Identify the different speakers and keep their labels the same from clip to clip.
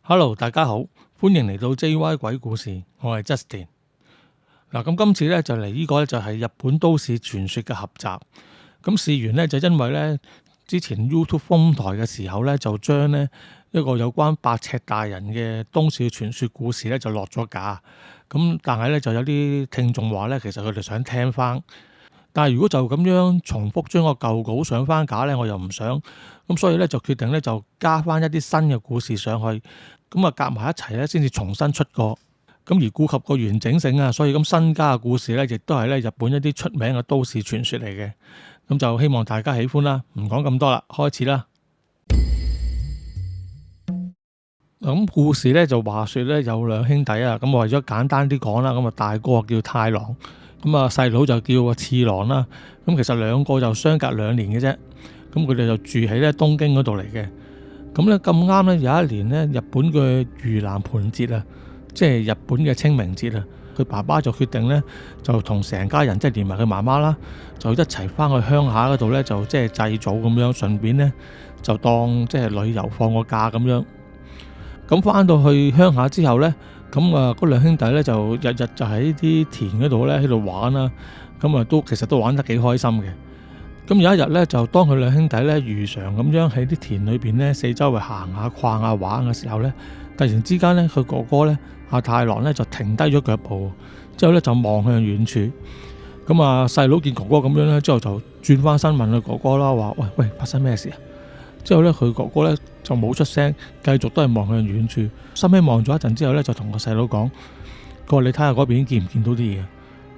Speaker 1: Hello，大家好，歡迎嚟到 JY 鬼故事，我係 Justin。咁今次咧就嚟呢個咧就係日本都市傳說嘅合集。咁事緣咧就因為咧之前 YouTube 封台嘅時候咧就將呢一個有關八尺大人嘅都市傳說故事咧就落咗架。咁但係咧就有啲聽眾話咧，其實佢哋想聽翻。但係如果就咁樣重複將個舊稿上翻架咧，我又唔想。咁所以咧就決定咧就加翻一啲新嘅故事上去。咁啊，夾埋一齊咧，先至重新出過。咁而顧及個完整性啊，所以咁新加嘅故事咧，亦都係咧日本一啲出名嘅都市傳說嚟嘅。咁就希望大家喜歡啦。唔講咁多啦，開始啦。咁故事咧就話說咧有兩兄弟啊。咁為咗簡單啲講啦，咁啊大哥叫太郎，咁啊細佬就叫次郎啦。咁其實兩個就相隔2年嘅啫。咁佢哋就住喺咧東京嗰度嚟嘅。咁咧咁啱咧有一年咧，日本嘅盂蘭盆節啊，即係日本嘅清明節啊，佢爸爸就決定咧就同成家人即係連埋佢媽媽啦，就一齊翻去鄉下嗰度咧，就即係祭祖咁樣，順便咧就當即係旅遊放個假咁樣。咁翻到去鄉下之後咧，咁啊嗰兩兄弟咧就日日就喺啲田嗰度咧喺度玩啦，咁啊其實都玩得幾開心嘅。咁有一日咧，就當佢兩兄弟咧如常咁樣喺啲田裏邊咧四周圍行下、逛下、玩嘅時候咧，突然之間咧，佢哥哥咧阿太郎咧就停低咗腳步，之後咧就望向遠處。咁啊細佬見哥哥咁樣咧，之後就轉翻身問佢哥哥啦，話喂，發生咩事啊？之後咧佢哥哥咧就冇出聲，繼續都係望向遠處。收尾望咗一陣之後咧，就同個細佬講：佢話你睇下嗰邊見唔見到啲嘢？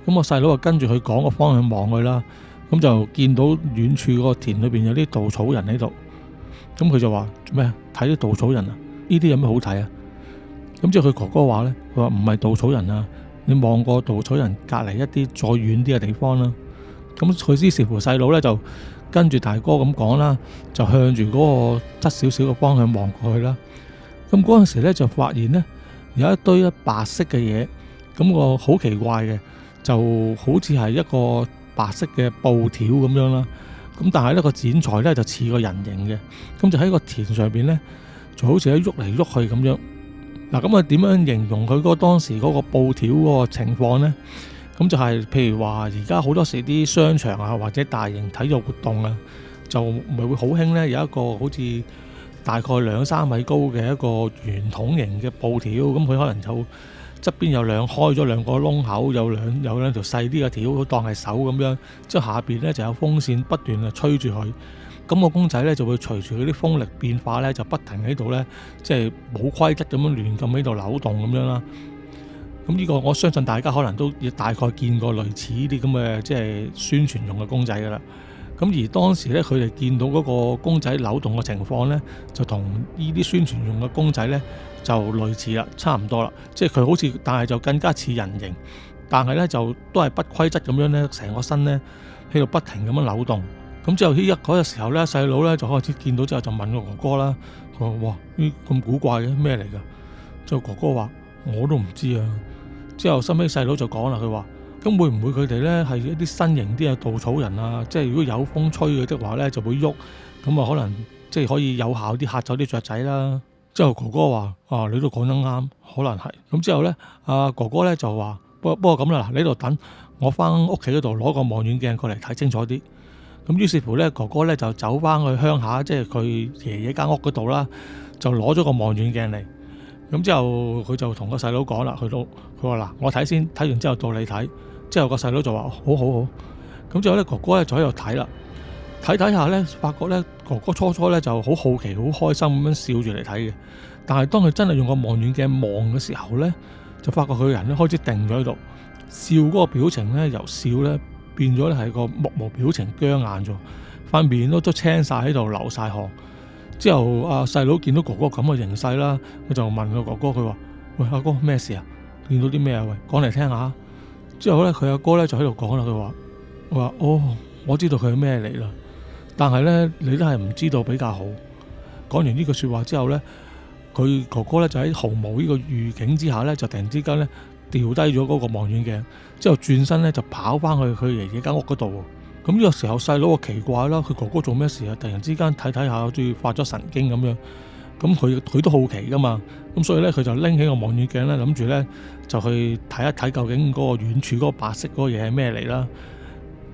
Speaker 1: 咁我細佬就跟住佢講個方向望去啦。咁就見到遠處嗰個田裏邊有啲稻草人喺度，咁佢就話做咩啊？睇啲稻草人啊？呢啲有咩好睇啊？咁之後佢哥哥話咧，佢話唔係稻草人啊，你望過稻草人隔離一啲再遠啲嘅地方啦。咁佢於是乎細佬咧就跟住大哥咁講啦，就向住嗰個側少少嘅方向望過去啦。咁嗰陣時咧就發現咧有一堆白色嘅嘢，咁個好奇怪嘅，就好似係一個白色嘅布條咁樣啦，咁但係呢個剪裁咧就似個人形嘅，咁就喺個田上邊咧，就好似喺喐嚟喐去咁樣。嗱，咁啊點樣形容佢嗰當時嗰個布條嗰個情況咧？咁就係譬如話而家好多時啲商場啊或者大型體育活動啊，就咪會好興咧有一個好似大概2-3米高嘅一個圓筒形嘅布條，咁佢可能就側邊有開咗兩個窿口，有兩條細啲嘅條，當係手咁樣。之後下邊咧就有風扇不斷啊吹住佢。咁個公仔咧就會隨住嗰啲風力變化咧，就不停喺度咧，即係冇規則咁樣亂咁喺度扭動咁樣啦。咁呢個我相信大家可能都大概見過類似呢啲咁嘅即係宣傳用嘅公仔噶啦。咁而當時咧佢哋見到嗰個公仔扭動嘅情況咧，就同呢啲宣傳用嘅公仔咧就類似啦，差唔多啦。即係佢好似，但係就更加似人形，但係咧就都係不規則咁樣咧，成個身咧喺度不停咁樣扭動。咁之後嗰個時候咧，細佬咧就開始見到之後就問個哥哥啦，佢話：哇，呢咁古怪嘅咩嚟㗎？之後哥哥話：我都唔知啊。之後收尾細佬就講啦，佢話：咁會唔會佢哋咧係一啲新型啲嘅稻草人啊？即係如果有風吹嘅的話咧，就會喐，咁啊可能即係可以有效啲嚇走啲雀仔啦。之後哥哥話：啊，你都講得啱，可能係。咁之後咧，阿哥哥咧就話：不過咁啦，你喺度等，我翻屋企嗰度攞個望遠鏡過嚟睇清楚啲。咁於是乎咧，哥哥咧就走翻去鄉下，即係佢爺爺間屋嗰度啦，就攞咗個望遠鏡嚟。咁之後佢就同個細佬講啦，佢話嗱，我睇先，睇完之後到你睇。之後個細佬就話：好。咁之後咧，哥哥咧就喺度睇啦，睇下咧，發覺咧哥哥初咧就好好奇、好開心咁樣笑住嚟睇嘅。但係當佢真係用個望遠鏡望嘅時候咧，就發覺佢個人咧開始定咗喺度，笑嗰個表情咧由笑咧變咗咧係個目無表情、僵硬咗，塊面都青晒喺度，流晒汗。之後阿細佬見到哥哥咁嘅形勢啦，佢就問個哥哥，佢話：喂，阿哥咩事啊？見到啲咩啊？喂，講嚟聽下。之後咧佢阿哥咧就喺度講啦，佢話：哦，我知道佢係咩嚟啦，但係咧你都係唔知道比較好。講完呢句說話之後咧，佢哥哥咧就喺毫無呢個預警之下咧，就突然之間咧掉低咗嗰個望遠鏡，之後轉身咧就跑翻去佢爺爺間屋嗰度。咁呢個時候細佬就奇怪啦，佢哥哥做咩事啊？突然之間睇下好似發咗神經咁樣，咁佢都好奇噶嘛，咁所以咧佢就拎起個望遠鏡咧，諗住咧就去睇一睇究竟嗰個遠處嗰個白色嗰個嘢係咩嚟啦。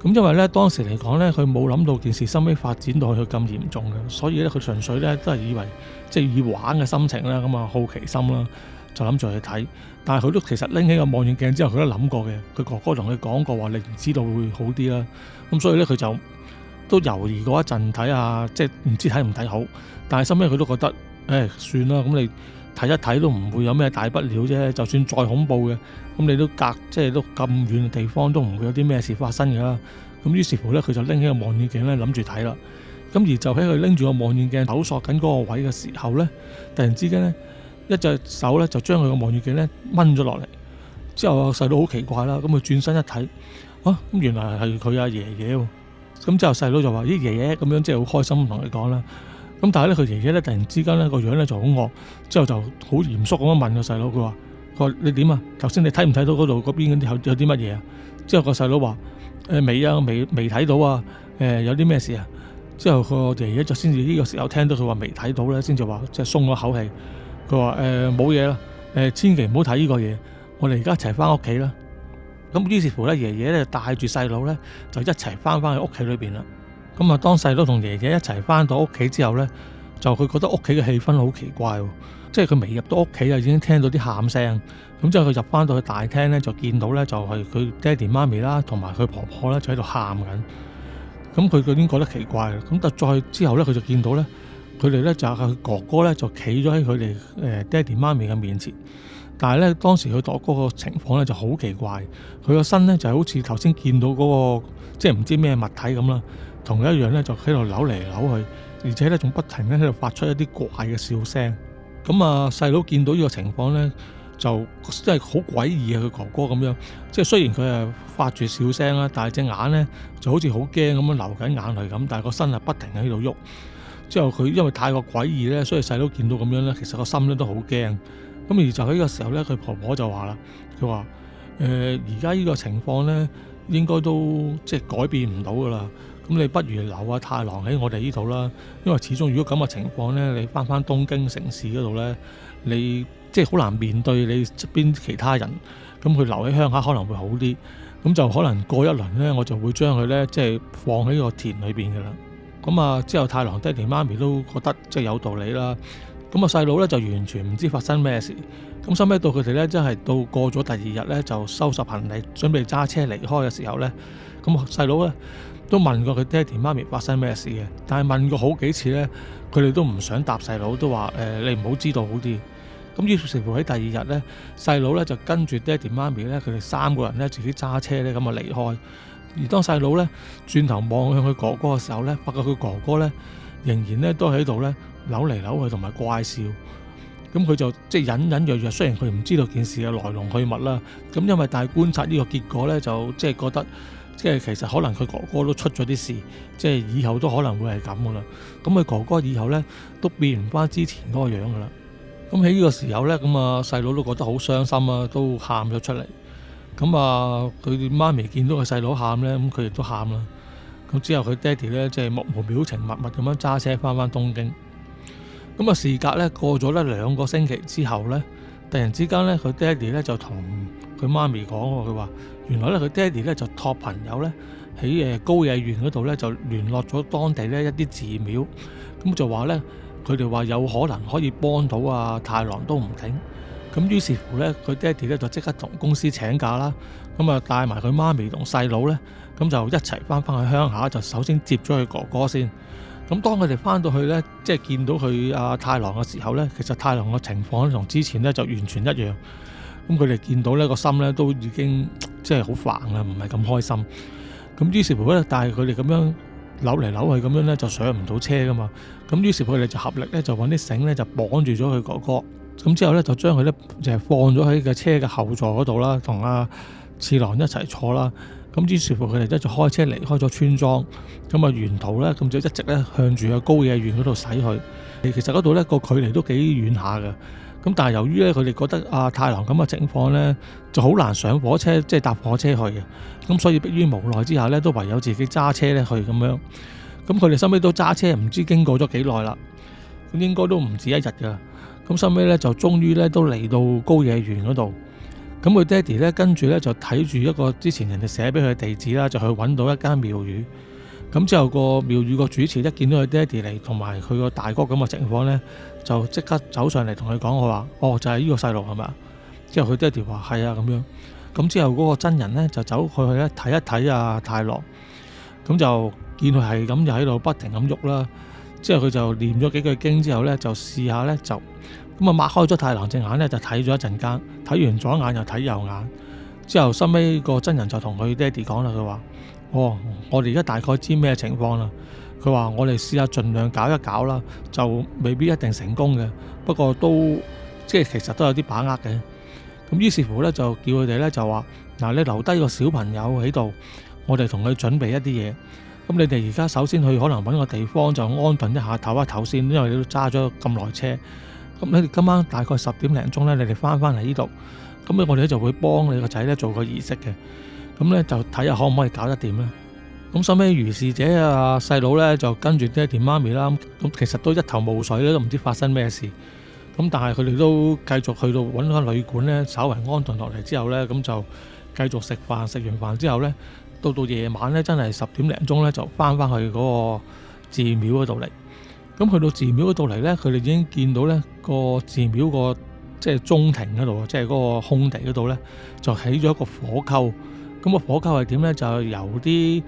Speaker 1: 咁因為咧當時嚟講咧，佢冇諗到件事收尾發展到去咁嚴重嘅，所以咧佢純粹咧都係以為即係以玩嘅心情啦，咁啊好奇心啦，就諗住去睇。但係佢都其實拎起個望遠鏡之後，佢都諗過嘅。佢哥哥同佢講過話，你唔知道會好啲啦。咁所以咧佢就都猶豫過一陣睇下，即係唔知睇唔睇好。但係收尾佢都覺得，算啦，咁你睇一睇都唔會有咩大不了啫。就算再恐怖嘅，咁你都即係都咁遠嘅地方，都唔會有啲咩事發生㗎啦。咁於是乎咧，佢就拎起個望遠鏡咧，諗住睇啦。咁而就喺佢拎住個望遠鏡搜索緊嗰個位嘅時候咧，突然之間咧，一隻手咧就將佢個望遠鏡咧掹咗落嚟。之後細佬好奇怪啦，咁佢轉身一睇，咁原來係佢阿爺爺喎。咁之後細佬就話：咦，爺爺咁樣，即係好開心同佢講啦。咁但係咧，佢爺爺咧突然之間咧個樣咧就好惡，之後就好嚴肅咁樣問個細佬，佢話你點啊？頭先你睇唔睇到嗰度嗰邊有啲乜嘢啊？之後個細佬話：未啊，未睇到啊。有啲咩事啊？之後個爺爺就先至呢個時候聽到佢話未睇到咧，先至話即係鬆咗口氣。佢話冇嘢啦，千祈唔好睇呢個嘢，我哋而家一齊翻屋企啦。咁於是乎咧，爺爺咧帶住細佬咧就一齊翻去屋企裏邊啦。咁啊，當細佬同爺爺一齊翻到屋企之後咧，就佢覺得屋企嘅氣氛好奇怪喎，即係佢未入到屋企啊，已經聽到啲喊聲。咁之後佢入翻到去大廳咧，就見到咧就係佢爹哋媽咪啦，同埋佢婆婆咧就喺度喊緊。咁佢已經覺得奇怪啦。咁但再之後咧，佢就見到咧，佢哋咧就係佢哥哥咧就企咗喺佢哋爹哋媽咪嘅面前。但係咧當時佢哥哥個情況咧就好奇怪，佢個身咧就好似頭先見到嗰個即係唔知咩物體咁啦，同佢一樣咧就喺度扭嚟扭去，而且咧仲不停咧喺度發出一啲怪嘅笑聲。咁啊細佬見到呢個情況咧，就真係好詭異啊！佢哥哥咁樣，即係雖然佢係發住笑聲啦，但係隻眼咧就好似好驚咁樣流緊眼淚咁，但係個身係不停喺度喐。之後佢因為太過詭異咧，所以細佬見到咁樣咧，其實個心咧都好驚。咁而就喺呢個時候咧，佢婆婆就話啦，佢話而家呢個情況咧，應該都即係改變唔到噶啦。咁你不如留阿太郎喺我哋呢度啦，因為始終如果咁嘅情況咧，你翻東京城市嗰度咧，你即係好難面對你側邊其他人。咁佢留喺鄉下可能會好啲。咁就可能過一輪咧，我就會將佢咧即係放喺個田裏邊噶啦。咁啊之後太郎爹哋媽咪都覺得即係有道理啦。咁啊細佬咧就完全唔知發生咩事。咁收尾到佢哋咧，真係到過咗第二日咧，就收拾行李準備揸車離開嘅時候咧，咁細佬咧都問過佢爹哋媽咪發生咩事嘅，但係問過好幾次咧，佢哋都唔想答細佬，都話你唔好知道好啲。咁於是乎喺第二日咧，細佬咧就跟住爹哋媽咪咧，佢哋三個人咧自己揸車咧咁啊離開。而當細佬咧轉頭望向佢哥哥嘅時候咧，發覺佢哥哥咧仍然咧都喺度咧扭嚟扭去同埋怪笑。咁佢就即係隱隱約約，雖然佢唔知道件事嘅來龍去脈啦。咁因為但係觀察呢個結果咧，就即係覺得即係其實可能佢哥哥都出咗啲事，即係以後都可能會係咁噶啦。咁佢哥哥以後咧都變唔翻之前嗰個樣噶啦。咁喺呢個時候咧，咁啊細佬都覺得好傷心啊，都喊咗出嚟。咁啊佢媽咪見到個細佬喊咧，咁佢亦都喊啦。咁之後佢爹哋咧即係目無表情默默咁樣揸車翻東京。咁啊事隔咧過咗咧2個星期之後咧，突然之間咧佢爹哋咧就同佢媽咪講，佢話原來咧佢爹哋咧就託朋友咧喺高野縣嗰度咧就聯絡咗當地咧一啲寺廟，咁就話咧佢哋話有可能可以幫到阿太郎都唔定。咁於是乎咧佢爹哋咧就即刻同公司請假啦，咁啊帶埋佢媽咪同細佬咧，咁就一齊翻去鄉下，就首先接咗佢哥哥先。咁當佢哋翻到去咧，即係見到佢阿太郎嘅時候咧，其實太郎嘅情況同之前咧就完全一樣。咁佢哋見到呢個心咧都已經即係好煩啦，唔係咁開心。咁於是乎咧，但係佢哋咁樣扭嚟扭去咁樣咧，就上唔到車噶嘛。咁於是佢哋就合力咧，就揾啲繩咧就綁住咗佢哥哥。咁之後咧就將佢咧就係放咗喺個車嘅後座嗰度啦，同阿次郎一齊坐啦。咁於是乎佢哋咧就開車離開咗村莊。咁啊沿途咧咁就一直咧向住個高野縣嗰度駛去。其實嗰度咧個距離都幾遠下嘅。咁但係由於咧佢哋覺得阿太郎咁嘅情況咧就好難上火車，即係搭火車去嘅。咁所以迫於無奈之下咧，都唯有自己揸車咧去咁樣。咁佢哋收尾都揸車，唔知經過咗幾耐啦。應該都唔止一日㗎。咁收尾咧就終於咧都嚟到高野園嗰度。咁佢爹哋咧跟住咧就睇住一個之前人哋寫俾佢嘅地址啦，就去揾到一間廟宇。咁之後個廟宇個主持一見到佢爹哋嚟同埋佢個大哥咁嘅情況咧，就即刻走上嚟同佢講：我話哦，就係呢個細路係咪？之後佢爹哋話係啊咁樣。咁之後嗰個真人咧就走去咧睇一睇阿太郎，咁就見佢係咁就喺度不停咁喐啦。之後佢就念咗幾句經之後咧，就試下咧就咁啊，擘開咗太郎隻眼咧，就睇咗一陣間，睇完左眼又睇右眼。之後收尾個真人就同佢爹哋講啦，佢話：哦，我哋而家大概知咩情況啦。佢話：我哋試下盡量搞一搞啦，就未必一定成功嘅，不過都即係其實都有啲把握嘅。咁於是乎咧，就叫佢哋咧就話：嗱，你留低個小朋友喺度，我哋同佢準備一啲嘢。咁你哋而家首先去可能揾個地方就安頓一下，唞一唞先，因為你都揸咗咁耐車。咁你哋今晚大概10點零鐘咧，你哋翻嚟呢度，咁我哋咧就會幫你個仔咧做個儀式嘅。咁咧就睇下可唔可以搞得掂咧。咁收尾如是者啊，細佬咧就跟住爹哋媽咪啦，咁其實都一頭霧水咧，都唔知發生咩事。咁但係佢哋都繼續去到揾個旅館咧，稍為安頓落嚟之後咧，咁就繼續食飯。食完飯之後咧，到夜晚咧，真係10點零鐘咧，就翻去嗰個寺廟嗰度嚟。咁去到寺廟嗰度嚟咧，佢哋已經見到咧個寺廟個即係中庭嗰度，即係嗰個空地嗰度咧，就起咗一個火溝。咁個火溝係點咧？就由啲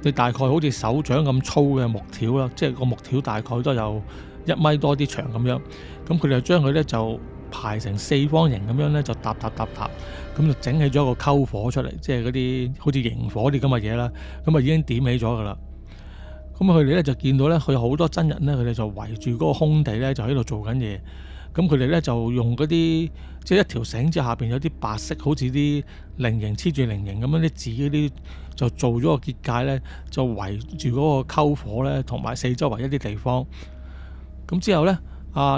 Speaker 1: 你大概好似手掌咁粗嘅木條啦，即係個木條大概都有1米多啲長咁樣。咁佢哋就將佢咧就排成4方形咁樣咧，就搭，咁就整起咗一個篝火出嚟，即係嗰啲好似營火啲咁嘅嘢啦。咁啊已經點起咗噶啦。咁佢哋咧就見到咧，佢有好多真人咧，佢哋就圍住嗰個空地咧，就喺度做緊嘢。咁佢哋咧就用嗰啲即係一條繩之下邊有啲白色，好似啲菱形黐住菱形咁樣啲紙嗰啲，就做咗個結界咧，就圍住嗰個篝火咧，同埋四周圍一啲地方。咁之後咧，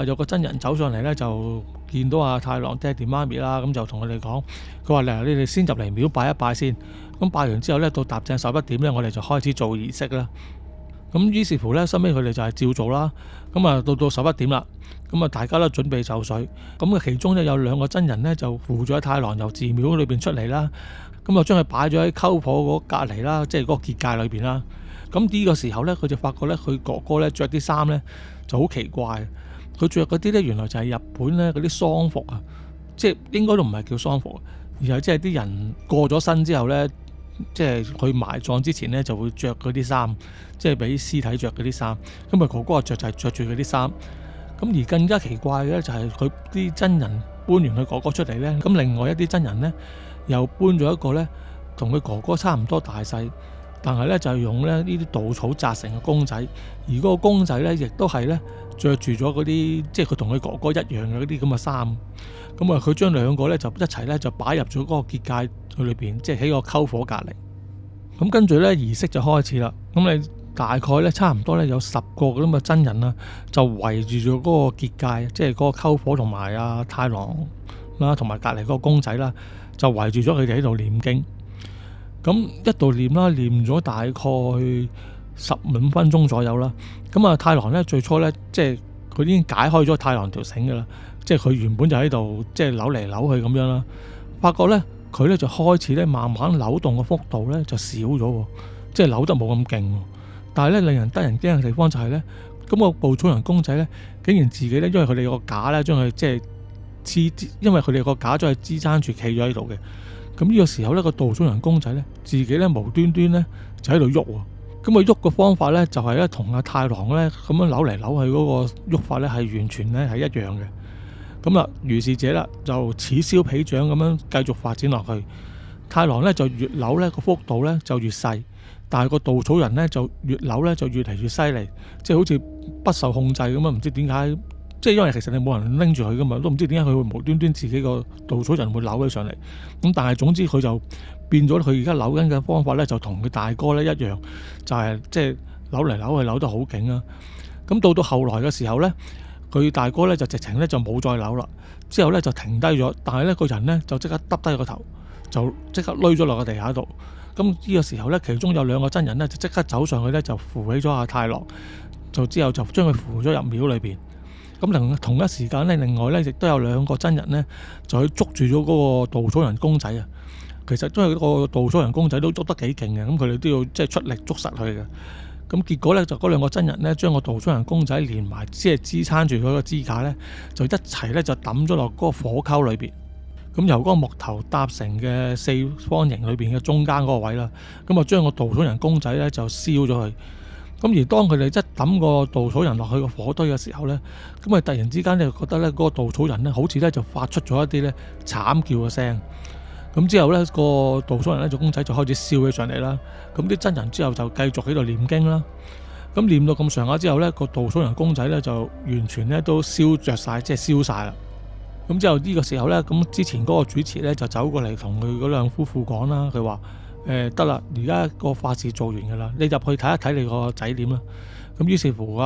Speaker 1: 有個真人走上嚟咧，就見到阿太郎爹哋媽咪啦，咁就同佢哋講，佢話嚟，你哋先入嚟廟拜一拜先。咁拜完之後咧，到踏正11點咧，我哋就開始做儀式啦。咁於是乎咧，收尾佢哋就係照做啦。咁啊，到11點啦，咁啊，大家都準備就緒。咁啊，其中咧有2個真人咧，就扶咗太郎由寺廟裏邊出嚟啦。咁啊，將佢擺咗喺篝火嗰隔離啦，即係嗰個結界裏邊啦。咁呢個時候咧，佢就發覺咧，佢哥哥咧着啲衫咧就好奇怪。佢着嗰啲咧，原來就係日本咧嗰啲喪服啊，即係應該都唔係叫喪服，而係即係啲人過咗身之後咧。即係佢埋葬之前咧，就會着嗰啲衫，即係俾屍體着嗰啲衫。咁啊，哥哥着就係着住嗰啲衫。咁而更加奇怪嘅咧，就係佢啲真人搬完佢哥哥出嚟咧，咁另外一啲真人咧又搬咗一個咧，同佢哥哥差唔多大細，但係咧就係用咧呢啲稻草紮成嘅公仔，而嗰個公仔咧亦都係咧着住咗嗰啲，即係佢同佢哥哥一樣嘅嗰啲咁嘅衫。咁啊，佢將2個咧就一齊咧就擺入咗嗰個結界裏邊，即係喺個篝火隔離。咁跟住咧儀式就開始啦。咁你大概咧差唔多咧有10個咁嘅真人啦，就圍住咗嗰個結界，即係嗰個篝火同埋阿太郎啦，同埋隔離嗰個公仔啦，就圍住咗佢哋喺度念經。咁一度念啦，念咗大概15分鐘左右啦。咁啊，太郎咧最初咧即係佢已經解開咗太郎條繩噶啦。即係佢原本就喺度，即係扭嚟扭去咁樣啦。發覺咧，佢咧就開始咧慢慢扭動嘅幅度咧就少咗，即係扭得冇咁勁。但係咧令人得人驚嘅地方就係咧，咁個稻草人公仔咧，竟然自己咧，因為佢哋個架咧將佢即係因為佢哋個架將佢支撐住企咗喺度嘅。咁呢個時候咧，個稻草人公仔咧自己咧無端端咧就喺度喐。咁佢喐嘅方法咧就係咧同阿太郎咧咁樣扭嚟扭去嗰個喐法咧係完全咧係一樣嘅。咁啊，如是者啦，就此消彼長咁樣繼續發展落去。太郎咧就越扭咧個幅度咧就越細，但係個稻草人咧就越扭咧就越嚟越犀利，即係好似不受控制咁啊！唔知點解，即係因為其實你冇人拎住佢噶嘛，都唔知點解佢會無端端自己個稻草人會扭起上嚟。咁但係總之佢就變咗，佢而家扭緊嘅方法咧就同佢大哥咧一樣，就係即係扭嚟扭去扭得好勁啊！咁到後來嘅時候咧。佢大哥咧就直情咧就冇再扭啦，之後咧就停低咗，但係咧個人咧就即刻耷低個頭，就即刻攣咗落個地下度。咁呢個時候咧，其中有2個真人咧就即刻走上去咧就扶起咗阿太郎，就之後就將佢扶咗入廟裏邊。咁同一時間咧，另外咧亦都有2個真人咧就去捉住咗嗰個稻草人公仔啊。其實因為個稻草人公仔都捉得幾勁嘅，咁佢哋都要即係出力捉實佢嘅。咁結果咧就嗰2個真人咧將個稻草人公仔連埋即係支撐住佢個支架咧，就一齊咧就抌咗落嗰個火溝裏邊。咁由嗰個木頭搭成嘅4方形裏邊嘅中間嗰個位啦，咁啊將個稻草人公仔咧就燒咗佢。咁而當佢哋一抌個稻草人落去個火堆嘅時候咧，咁啊突然之間咧覺得咧嗰個稻草人咧好似咧就發出咗一啲咧慘叫嘅聲。咁之後咧個稻草人咧隻公仔就開始燒起上嚟啦。咁啲真人之後就繼續喺度念經啦。咁念到咁上下之後咧，個稻草人公仔咧就完全咧都燒着晒，即係燒晒啦。咁之後呢個時候咧，咁之前嗰個主持咧就走過嚟同佢嗰兩夫婦講啦，佢話得啦，而家個法事做完㗎啦，你入去睇一睇你個仔點啦。咁於是乎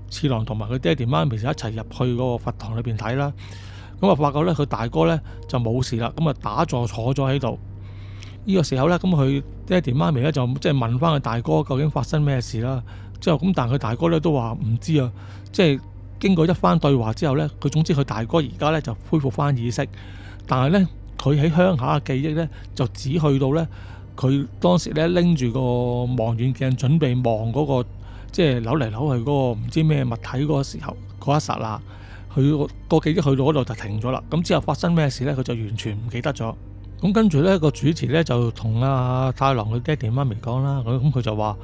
Speaker 1: 次郎同埋佢爹哋媽咪就一齊入去嗰個佛堂裏邊睇啦。咁啊發覺咧佢大哥咧就冇事啦，咁啊打坐坐咗喺度。呢個時候咧，咁佢爹哋媽咪咧就即係問翻佢大哥究竟發生咩事啦。之後咁但係佢大哥咧都話唔知啊，即係。經過一番對話之後呢，佢總之佢大哥而家呢就恢復翻意識，但係呢，佢喺鄉下嘅記憶呢，就只去到呢，佢當時呢拎住個望遠鏡準備望嗰個即係扭嚟扭去嗰個唔知咩物體嗰個時候嗰一剎那，佢個記憶去到嗰度就停咗啦。咁之後發生咩事呢？佢就完全唔記得咗。咁跟住呢個主持呢，就同太郎佢爹哋媽咪講啦，咁佢就話。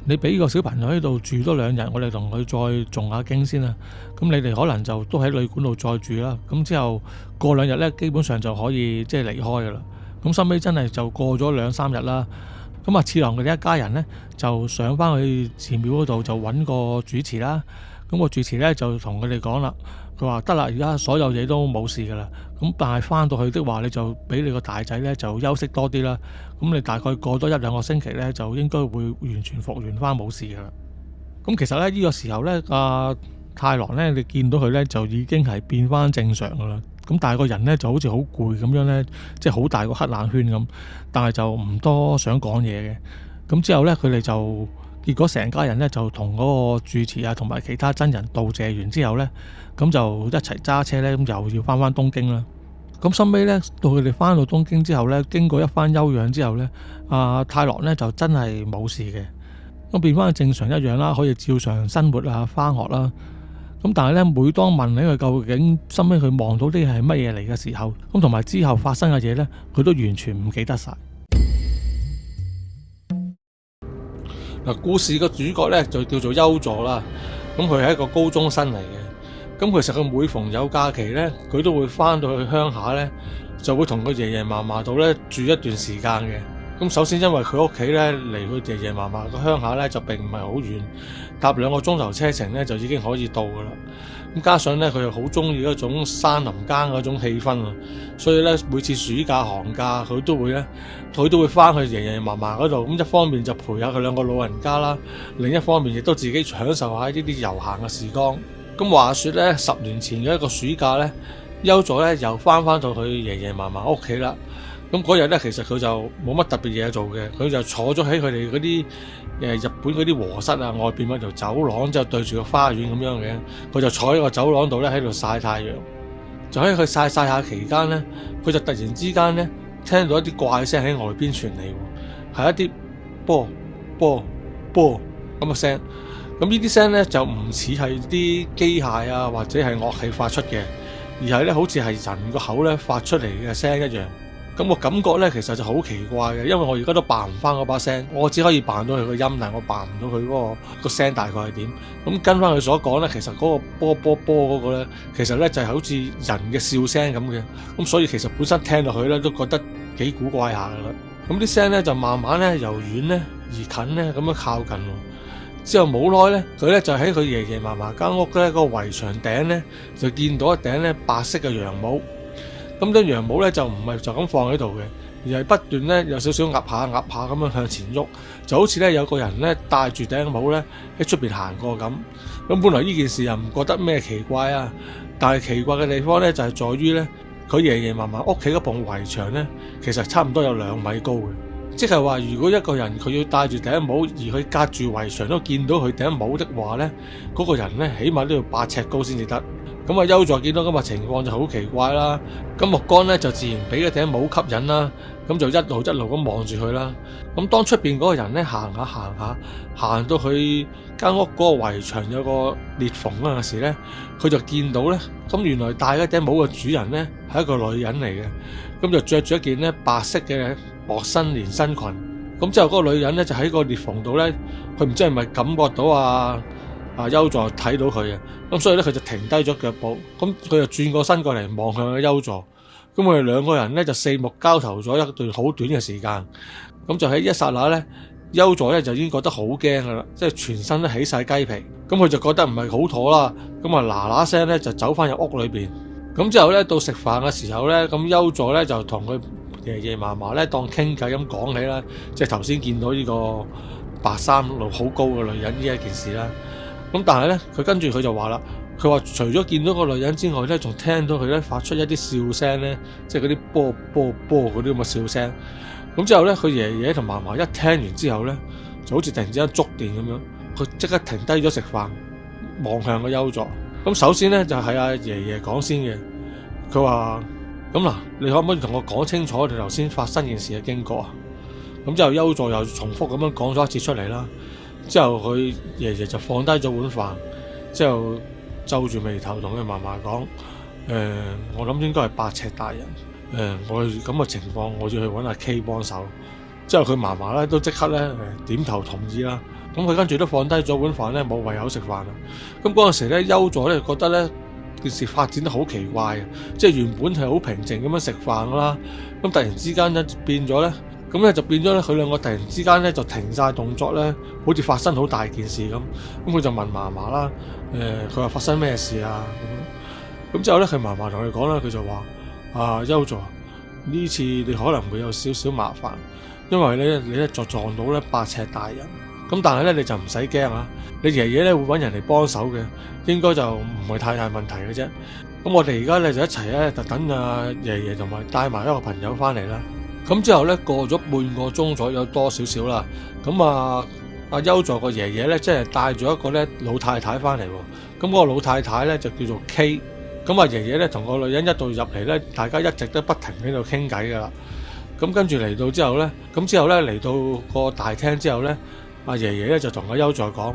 Speaker 1: 你俾個小朋友喺度住多2日，我哋同佢再誦下經先啦。咁你哋可能就都喺旅館度再住啦。咁之後過2日呢，基本上就可以即係離開噶啦。咁收尾真係就過咗2、3日啦。咁次郎佢哋一家人呢，就上翻去寺廟嗰度就揾個主持啦。咁個主持呢，就同佢哋講啦，佢話得啦，而家所有嘢都冇事噶啦。咁但係翻到去的話，你就俾你個大仔呢，就休息多啲啦。咁你大概過多1、2個星期呢，就應該會完全復原翻冇事噶啦。咁其實呢，呢個時候呢，太郎呢，你見到佢呢，就已經係變翻正常噶啦。咁但係個人呢，就好似好攰咁樣呢，即係好大個黑眼圈咁，但係就唔多想講嘢嘅。咁之後呢，佢哋就結果成家人呢，就同嗰個住持啊同埋其他真人道謝完之後呢，咁就一齊揸車呢，咁又要翻東京啦。咁收尾咧，到佢哋翻到東京之後咧，經過一番休養之後咧，太郎咧就真係冇事嘅，咁變翻正常一樣啦，可以照常生活啊，翻學啦。咁但係咧，每當問起佢究竟收尾佢望到啲係乜嘢嚟嘅時候，咁同埋之後發生嘅嘢咧，佢都完全唔記得晒。嗱，故事嘅主角咧就叫做優助啦，咁佢係一個高中生嚟嘅。咁其實佢每逢有假期呢，佢都會翻到去鄉下呢，就會同佢爺爺嫲嫲度呢住一段時間嘅。咁首先因為佢屋企呢離佢爺爺嫲嫲個鄉下呢就並唔係好遠，搭2個鐘頭車程呢就已經可以到噶啦。咁加上呢，佢又好中意嗰種山林間嗰種氣氛啊，所以呢，每次暑假寒假佢都會翻去爺爺嫲嫲嗰度。咁一方面就陪下佢2個老人家啦，另一方面亦都自己享受下呢啲悠閒嘅時光。咁話說咧，10年前嘅一個暑假咧，優助咧又翻到佢爺爺嫲嫲屋企啦。咁嗰日咧，其實佢就冇乜特別嘢做嘅，佢就坐咗喺佢哋嗰啲日本嗰啲和室啊外邊嗰條走廊，之後對住個花園咁樣嘅，佢就坐喺個走廊度咧喺度曬太陽。就喺佢曬下期間咧，佢就突然之間咧聽到一啲怪聲喺外邊傳嚟，係一啲波波波咁嘅聲。咁呢啲聲咧就唔似係啲機械啊或者係樂器發出嘅，而係咧好似係人個口咧發出嚟嘅聲一樣。咁個感覺咧其實就好奇怪嘅，因為我而家都扮唔翻嗰把聲，我只可以扮到佢個音，但係我扮唔到佢嗰個聲大概係點。咁跟翻佢所講咧，其實嗰個波波波嗰個咧，其實咧就係好似人嘅笑聲咁嘅。咁所以其實本身聽落去咧都覺得幾古怪下噶啦。咁啲聲咧就慢慢咧由遠咧而近咧咁樣靠近。之後冇耐咧，佢咧就喺佢爺爺嫲嫲間屋咧個圍牆頂咧，就見到一頂咧白色嘅羊帽。咁啲羊帽咧就唔係就咁放喺度嘅，而係不斷咧有少少壓下咁樣向前喐，就好似咧有個人咧戴住頂帽咧喺出邊行過咁。咁本來呢件事又唔覺得咩奇怪啊，但係奇怪嘅地方咧就係在於咧，佢爺爺嫲嫲屋企嗰埲圍牆咧，其實差唔多有2米高嘅。即係話如果一個人佢要戴住頂帽，而佢隔住圍牆都見到佢頂帽的話呢，嗰個人呢起碼都要8尺高先至得。咁啊，優助見到咁嘅情況就好奇怪啦。咁目光呢就自然俾嗰頂帽吸引啦。咁就一路咁望住佢啦。咁當出邊嗰個人呢行下行到去間屋嗰個圍牆有個裂縫嗰陣時呢，佢就見到呢，咁原來戴嗰頂帽嘅主人呢係一個女人嚟嘅。咁就着住一件呢白色嘅薄身連身裙。咁之後嗰個女人呢就喺個裂縫度呢，佢唔知係咪感覺到優助睇到佢嘅，咁所以咧佢就停低咗腳步，咁佢就轉過身過嚟望向個優助，咁佢哋兩個人咧就四目交投咗一段好短嘅時間，咁就喺一剎那咧，優助咧就已經覺得好驚噶啦，即係全身都起晒雞皮，咁佢就覺得唔係好妥啦，咁啊嗱聲咧就走翻入屋裏邊，咁之後咧到食飯嘅時候咧，咁優助咧就同佢爺爺嫲嫲咧當傾偈咁講起啦，即係頭先見到呢個白衫路好高嘅女人呢一件事啦。咁但係咧，佢跟住佢就話啦，佢話除咗見到個女人之外咧，仲聽到佢咧發出一啲笑聲咧，即係嗰啲波波波嗰啲咁嘅笑聲。咁之後咧，佢爺爺同嫲嫲一聽完之後咧，就好似突然之間觸電咁樣，佢即刻停低咗食飯，望向個優助。咁首先咧就係阿爺爺講先嘅，佢話：咁嗱，你可唔可以同我講清楚你頭先發生件事嘅經過啊？咁之後優助又重複咁樣講咗一次出嚟啦。之後佢爺爺就放低咗碗飯，之後皺住眉頭同佢嫲嫲講：我諗應該係8尺大人。我咁嘅情況，我要去揾阿 K 幫手。之後佢嫲嫲咧都即刻咧點頭同意啦。咁佢跟住都放低咗碗飯咧，冇胃口食飯啦。咁嗰陣時咧，優助咧覺得咧件事發展得好奇怪嘅，即係原本係好平靜咁樣食飯噶啦，咁突然之間咧變咗咧。咁咧就變咗咧，佢兩個突然之間咧就停晒動作咧，好似發生好大件事咁。咁佢就問嫲嫲啦，佢話發生咩事啊？咁之後咧，佢嫲嫲同佢講啦，佢就話：優助，呢次你可能會有少少麻煩，因為咧你咧就撞到咧8尺大人。咁但係咧你就唔使驚啊，你爺爺咧會揾人嚟幫手嘅，應該就唔係太大問題嘅啫。咁我哋而家咧就一齊咧就等阿爺爺同埋帶埋一個朋友翻嚟啦。咁之後咧過咗半個鐘左右多少少啦，咁阿優助個爺爺咧即係帶咗一個咧老太太翻嚟喎，咁嗰個老太太咧就叫做 K， 咁阿爺爺咧同個女人一度入嚟咧，大家一直都不停喺度傾偈噶啦，咁跟住嚟到之後咧，咁之後咧嚟到個大廳之後咧，阿爺爺咧就同阿優助講，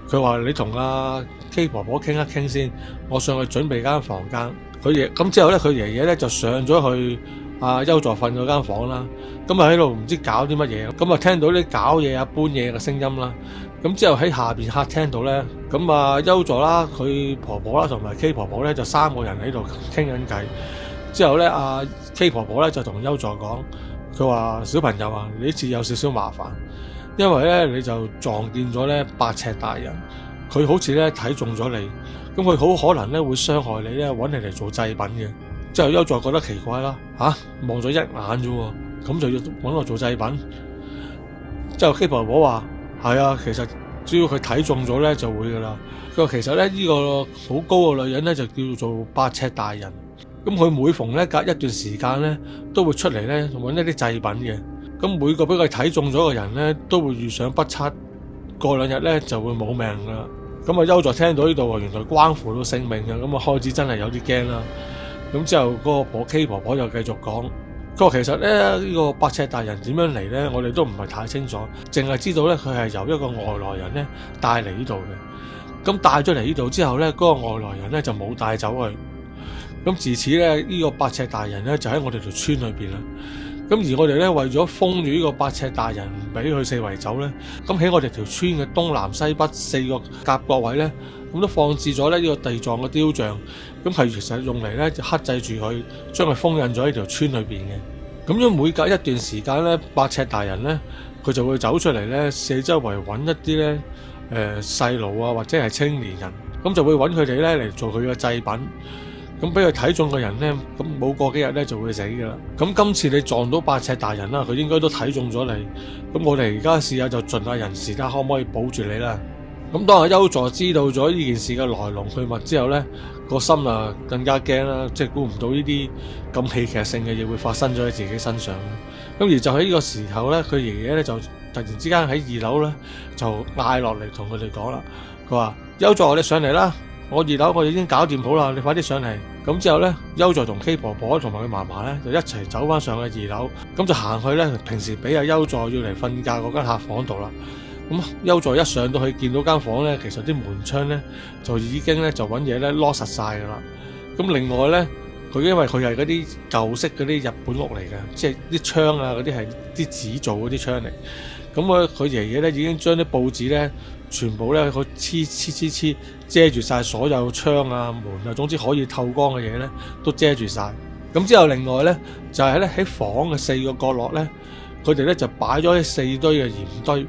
Speaker 1: 佢話你同阿 K 婆婆傾一傾先，我上去準備間房間，咁之後咧佢爺爺咧就上咗去。優助瞓嗰間房啦，咁啊喺度唔知搞啲乜嘢，咁啊聽到啲搞嘢啊搬嘢嘅聲音啦，咁之後喺下邊客廳度咧，咁優助啦，佢婆婆啦同埋 K 婆婆咧就3個人喺度傾緊偈，之後咧K 婆婆咧就同優助講，佢話小朋友啊，你呢次有少少麻煩，因為咧你就撞見咗咧8尺大人，佢好似咧睇中咗你，咁佢好可能咧會傷害你咧，揾你嚟做祭品嘅。之後優助覺得奇怪啦，望咗一眼啫喎，咁就要揾我做祭品。之後 K 婆婆話：係啊，其實只要佢睇中咗咧就會噶啦。佢話其實咧呢個好高嘅女人咧就叫做8尺大人，咁佢每逢咧隔一段時間咧都會出嚟咧揾一啲祭品嘅。咁每個俾佢睇中咗嘅人咧都會遇上不測，過2日咧就會冇命噶啦。咁優助聽到呢度原來關乎到性命嘅，咁開始真係有啲驚啦。咁之後嗰個 K 婆婆又繼續講，佢話其實咧呢個8尺大人點樣嚟咧，我哋都唔係太清楚，淨係知道咧佢係由一個外來人咧帶嚟呢度嘅。咁帶咗嚟呢度之後咧，嗰個外來人咧就冇帶走去。咁自此咧呢個8尺大人咧就喺我哋條村裏邊啦。咁而我哋咧為咗封住呢個8尺大人，唔俾佢四圍走咧，咁喺我哋條村嘅東南西北4個夾角位咧，咁都放置咗咧呢個地藏嘅雕像，咁係其實用嚟咧就克制住佢，將佢封印咗喺條村裏邊嘅。咁樣每隔一段時間咧，8尺大人咧佢就會走出嚟咧，四周圍揾一啲咧細路啊或者係青年人，咁就會揾佢哋咧嚟做佢嘅祭品。咁俾佢睇中嘅人咧，咁冇過幾日咧就會死噶啦。咁今次你撞到8尺大人啦，佢應該都睇中咗你。咁我哋而家試下就盡下人事，睇下可唔可以保住你啦。咁當阿優助知道咗呢件事嘅來龍去脈之後呢，個心啊更加驚啦，即係估唔到呢啲咁戲劇性嘅嘢會發生咗喺自己身上。咁而就喺呢個時候呢，佢爺爺呢就突然之間喺2樓呢就嗌落嚟同佢哋講啦，佢話：優助，你上嚟啦，我2樓我已經搞掂好啦，你快啲上嚟。咁之後呢，優助同 K 婆婆同埋佢嫲嫲呢就一齊走翻上去2樓，咁就行去呢平時俾阿優助要嚟瞓覺嗰間客房度啦。咁優助一上到去見到間房咧，其實啲門窗咧就已經咧就揾嘢咧攞實晒噶啦。咁另外咧，佢因為佢係嗰啲舊式嗰啲日本屋嚟嘅，即係啲窗啊嗰啲係啲紙做嗰啲窗嚟。咁佢爺爺咧已經將啲報紙咧全部咧佢黐遮住晒所有窗啊門啊，總之可以透光嘅嘢咧都遮住晒。咁之後另外咧就係咧喺房嘅4個角落咧，佢哋咧就擺咗4堆嘅鹽堆。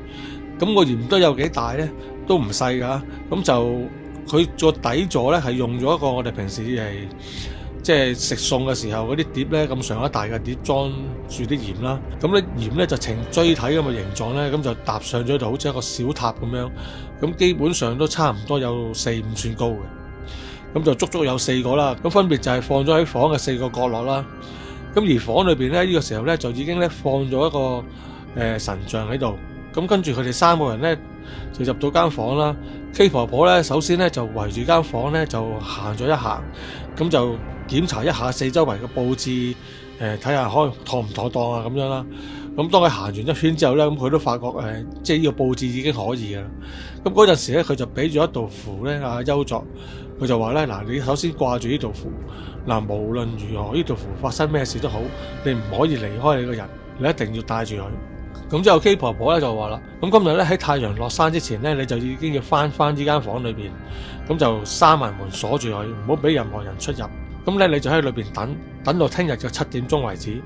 Speaker 1: 咁個鹽堆有幾大呢？都唔細㗎。咁就佢個底座呢，係用咗一個我哋平時係即係食餸嘅時候嗰啲碟呢，咁上一大嘅碟裝住啲鹽啦。咁呢鹽呢，就呈錐體咁嘅形狀呢，咁就搭上咗度，好似一個小塔咁樣。咁基本上都差唔多有4-5寸高嘅。咁就足足有4個啦。咁分別就係放咗喺房嘅4個角落啦。咁而房裏邊呢，呢個時候呢，就已經呢放咗一個神像喺度。咁跟住佢哋3個人咧就入到間房啦。K 婆婆咧首先咧就圍住間房咧就行咗一行，咁就檢查一下四周圍嘅佈置，睇下可妥唔妥當啊咁樣啦。咁當佢行完一圈之後咧，咁佢都發覺即係呢個佈置已經可以㗎啦。咁嗰陣時咧，佢就俾咗一道符咧，阿優助佢就話咧：嗱，你首先掛住呢道符，嗱，無論如何呢道符發生咩事都好，你唔可以離開你個人，你一定要帶住佢。咁之後 K 婆婆咧就話啦，咁今日咧喺太陽落山之前咧，你就已經要翻呢間房裏邊，咁就閂埋門鎖住佢，唔好俾任何人出入。咁咧你就喺裏邊等到聽日嘅7點鐘為止。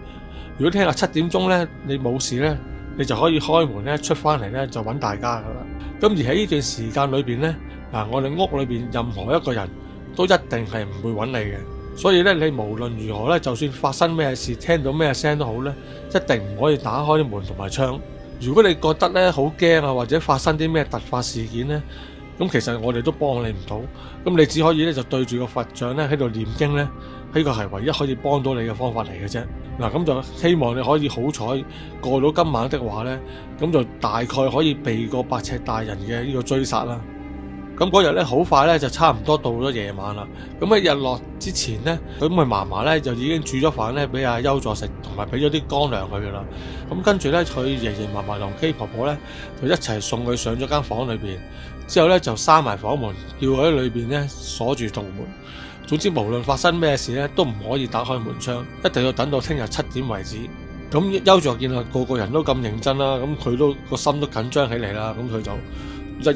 Speaker 1: 如果聽日7點鐘咧你冇事咧，你就可以開門咧出翻嚟咧就揾大家噶啦。咁而喺呢段時間裏邊咧，嗱，我哋屋裏邊任何一個人都一定係唔會揾你嘅。所以咧，你無論如何咧，就算發生咩事，聽到咩聲都好咧，一定唔可以打開啲門同埋窗。如果你覺得咧好驚啊，或者發生啲咩突發事件咧，咁其實我哋都幫你唔到。咁你只可以咧就對住個佛像咧喺度念經咧，呢個係唯一可以幫到你嘅方法嚟嘅啫。嗱，咁就希望你可以好彩過到今晚的話咧，咁就大概可以避過8尺大人嘅呢個追殺啦。咁嗰日咧好快咧就差唔多到咗夜晚啦。咁喺日落之前咧，咁佢嫲嫲咧就已經煮咗飯咧俾阿優助食，同埋俾咗啲乾糧佢噶啦。咁跟住咧，佢爺爺嫲嫲同 K 婆婆咧就一齊送佢上咗間房裏邊，之後咧就閂埋房門，叫佢喺裏邊咧鎖住道門。總之無論發生咩事咧，都唔可以打開門窗，一定要等到聽日7點為止。咁優助見到個個人都咁認真啦，咁佢都個心都緊張起嚟啦，咁佢就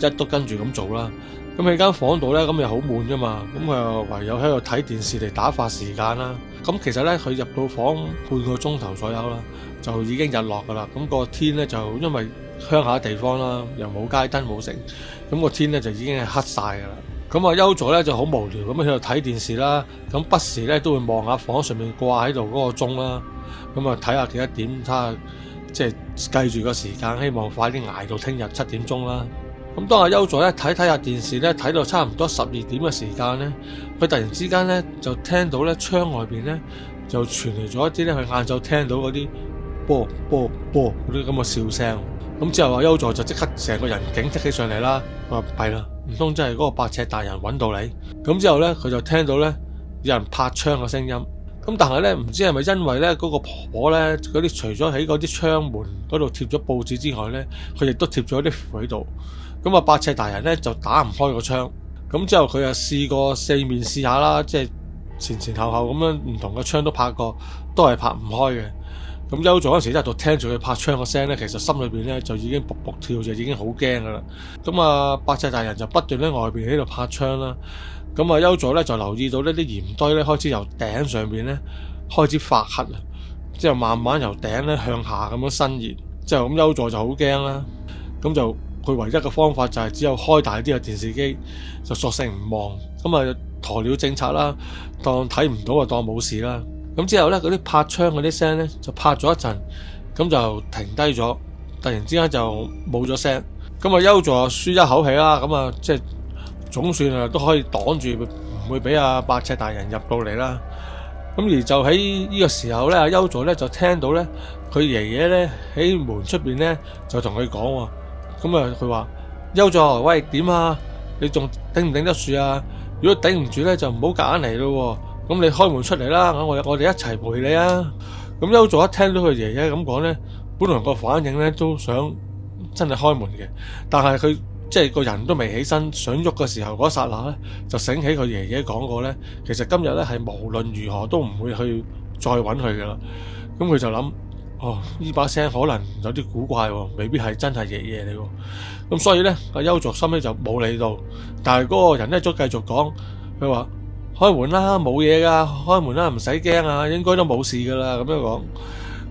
Speaker 1: 一都跟住咁做啦。咁喺間房度咧，咁又好悶噶嘛，咁佢又唯有喺度睇電視嚟打發時間啦。咁其實咧，佢入到房半個鐘頭左右啦，就已經日落噶啦。咁個天咧就因為鄉下地方啦，又冇街燈冇城，咁個天咧就已經係黑晒噶啦。咁啊優助咧就好無聊咁喺度睇電視啦，咁不時咧都會望下房上面掛喺度嗰個鐘啦，咁啊睇下幾多點，睇下即係計住個時間，希望快啲捱到聽日7點鐘啦。咁當阿優助咧睇下電視咧，睇到差唔多12點嘅時間咧，佢突然之間咧就聽到咧窗外邊咧就傳嚟咗一啲咧佢晏晝聽到嗰啲波嗰啲咁嘅笑聲。咁之後阿優助就即刻成個人警惕起上嚟啦，佢話弊啦，唔通真係嗰個8尺大人揾到你？咁之後咧佢就聽到咧有人拍窗嘅聲音。咁但係咧唔知係咪因為咧嗰個婆婆咧嗰啲除咗喺嗰啲窗門嗰度貼咗報紙之外咧，佢亦都貼咗啲符喺度。咁啊8尺大人咧就打唔開個窗。咁之後佢又試過4面試下啦，即係前後後咁樣唔同嘅窗都拍過，都係拍唔開嘅。咁優助嗰陣時喺度聽住佢拍窗個聲咧，其實心裏邊咧就已經卜卜跳，就已經好驚噶啦。咁啊8尺大人就不斷喺外邊喺度拍窗啦。咁啊優助咧就留意到呢啲鹽堆咧開始由頂上邊咧開始發黑啊，之後慢慢由頂咧向下咁樣伸延。之後咁優助就好驚啦。咁就佢唯一嘅方法就係只有開大啲嘅電視機，就索性唔望。咁啊鴕鳥政策啦，當睇唔到就當冇事啦。咁之後咧嗰啲拍窗嗰啲聲咧就拍咗一陣，咁就停低咗，突然之間就冇咗聲。咁啊，優助舒一口氣啦，咁啊，即係總算啊都可以擋住，唔會俾阿八尺大人入到嚟啦。咁而就喺呢個時候咧，阿優助咧就聽到咧，佢爺爺咧喺門出邊咧就同佢講喎。咁啊，佢話：優助，喂，點啊？你仲頂唔頂得住啊？如果頂唔住咧，就唔好夾硬嚟咯。咁你開門出嚟啦，我哋一齊陪你啊！咁優助一聽到佢爺爺咁講咧，本來個反應咧都想真係開門嘅，但係佢即係個人都未起身想喐嘅時候，嗰一剎那咧就醒起佢爺爺講過咧，其實今日咧係無論如何都唔會去再揾佢噶啦。咁佢就諗：哦，呢把聲可能有啲古怪喎，未必係真係爺爺嚟喎。咁所以咧，阿優助心咧就冇理到，但係嗰個人咧都繼續講，佢話：開門啦，冇嘢噶，開門啦，唔使驚啊，應該都冇事噶啦。咁樣講，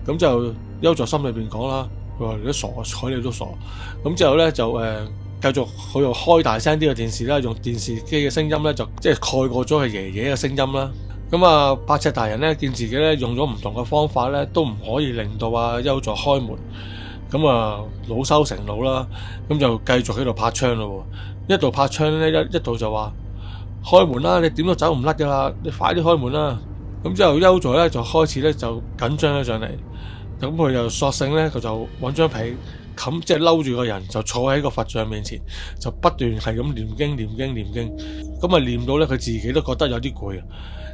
Speaker 1: 咁就優助心裏邊講啦。佢話：你都傻，睬你都傻。咁之後咧就繼續佢又開大聲啲嘅電視啦，用電視機嘅聲音咧就即係蓋過咗佢爺爺嘅聲音啦。咁啊，八尺大人咧見自己咧用咗唔同嘅方法咧，都唔可以令到阿優助開門。咁啊，惱羞成怒啦，咁就繼續喺度拍窗咯。一度拍窗咧，一度就話：開門啦！你點都走唔甩噶啦！你快啲開門啦！咁之後優助咧就開始咧就緊張咗上嚟。咁佢又索性咧，佢就揾張被冚，即係嬲住個人，就坐喺個佛像面前，就不斷係咁念經念經念經。咁啊念到咧，佢自己都覺得有啲攰啊。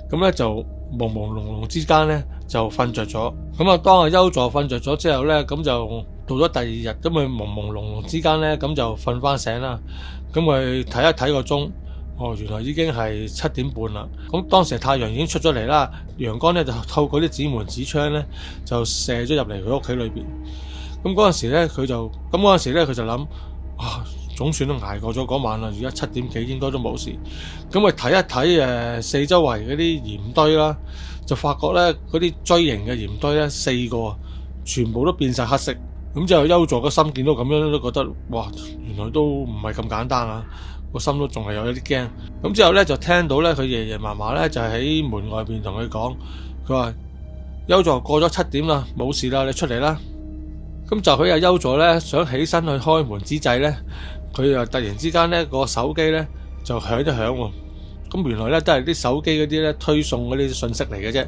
Speaker 1: 咁咧就朦朦朧朧之間咧就瞓着咗。咁啊，當阿優助瞓着咗之後咧，咁就到咗第二日，咁佢朦朦朧朧之間咧，咁就瞓翻醒啦。咁佢睇一睇個鐘，哦，原來已經係7點半啦。咁當時太陽已經出咗嚟啦，陽光咧就透過啲紙門紙窗咧就射咗入嚟佢屋企裏邊。咁嗰陣時咧，佢就諗：啊，總算都捱過咗嗰晚啦，而家7點幾應該都冇事。咁佢睇一睇四周圍嗰啲鹽堆啦，就發覺咧嗰啲錐形嘅鹽堆咧4個，全部都變晒黑色。咁之後優助個心見到咁樣都覺得：哇，原來都唔係咁簡單啊！個心都仲係有啲驚。咁之後咧就聽到咧佢爺爺嫲嫲咧就喺門外邊同佢講：佢話優助過咗7點啦，冇事啦，你出嚟啦。咁就喺阿優助咧想起身去開門之際咧，佢又突然之間咧個手機咧就響一響喎。咁原來咧都係啲手機嗰啲咧推送嗰啲信息嚟嘅啫。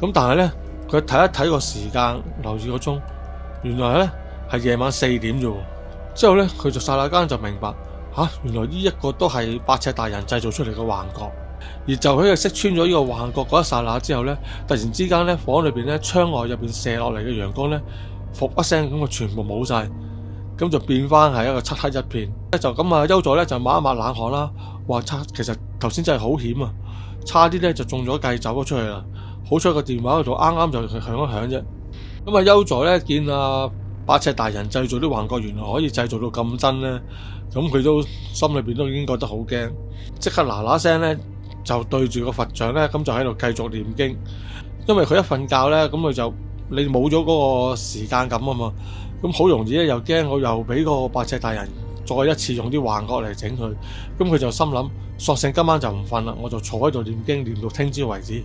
Speaker 1: 咁但係咧佢睇一睇個時間，留住個鐘，原來咧係夜晚4點啫。之後咧佢就剎那間就明白，原來呢一個都係八尺大人製造出嚟嘅幻覺。而就喺佢識穿咗呢個幻覺嗰一剎那之後咧，突然之間咧房裏邊咧窗外入邊射落嚟嘅陽光咧，伏一聲咁就全部冇晒，咁就變翻係一個漆黑一片。就咁啊，優助咧就抹一抹冷汗啦，話其實頭先真係好險啊，差啲咧就中咗計走咗出去啦。好彩個電話嗰度啱啱就響一響啫。咁啊，優助咧見啊八尺大人製造啲幻覺，原來可以製造到咁真咧，咁佢都心裏邊都已經覺得好驚，即刻嗱嗱聲咧就對住個佛像咧，咁就喺度繼續念經。因為佢一瞓覺咧，咁佢就你冇咗嗰個時間感啊嘛，咁好容易咧又驚我又俾個八尺大人再一次用啲幻覺嚟整佢，咁佢就心諗索性今晚就唔瞓啦，我就坐喺度念經念到聽朝為止。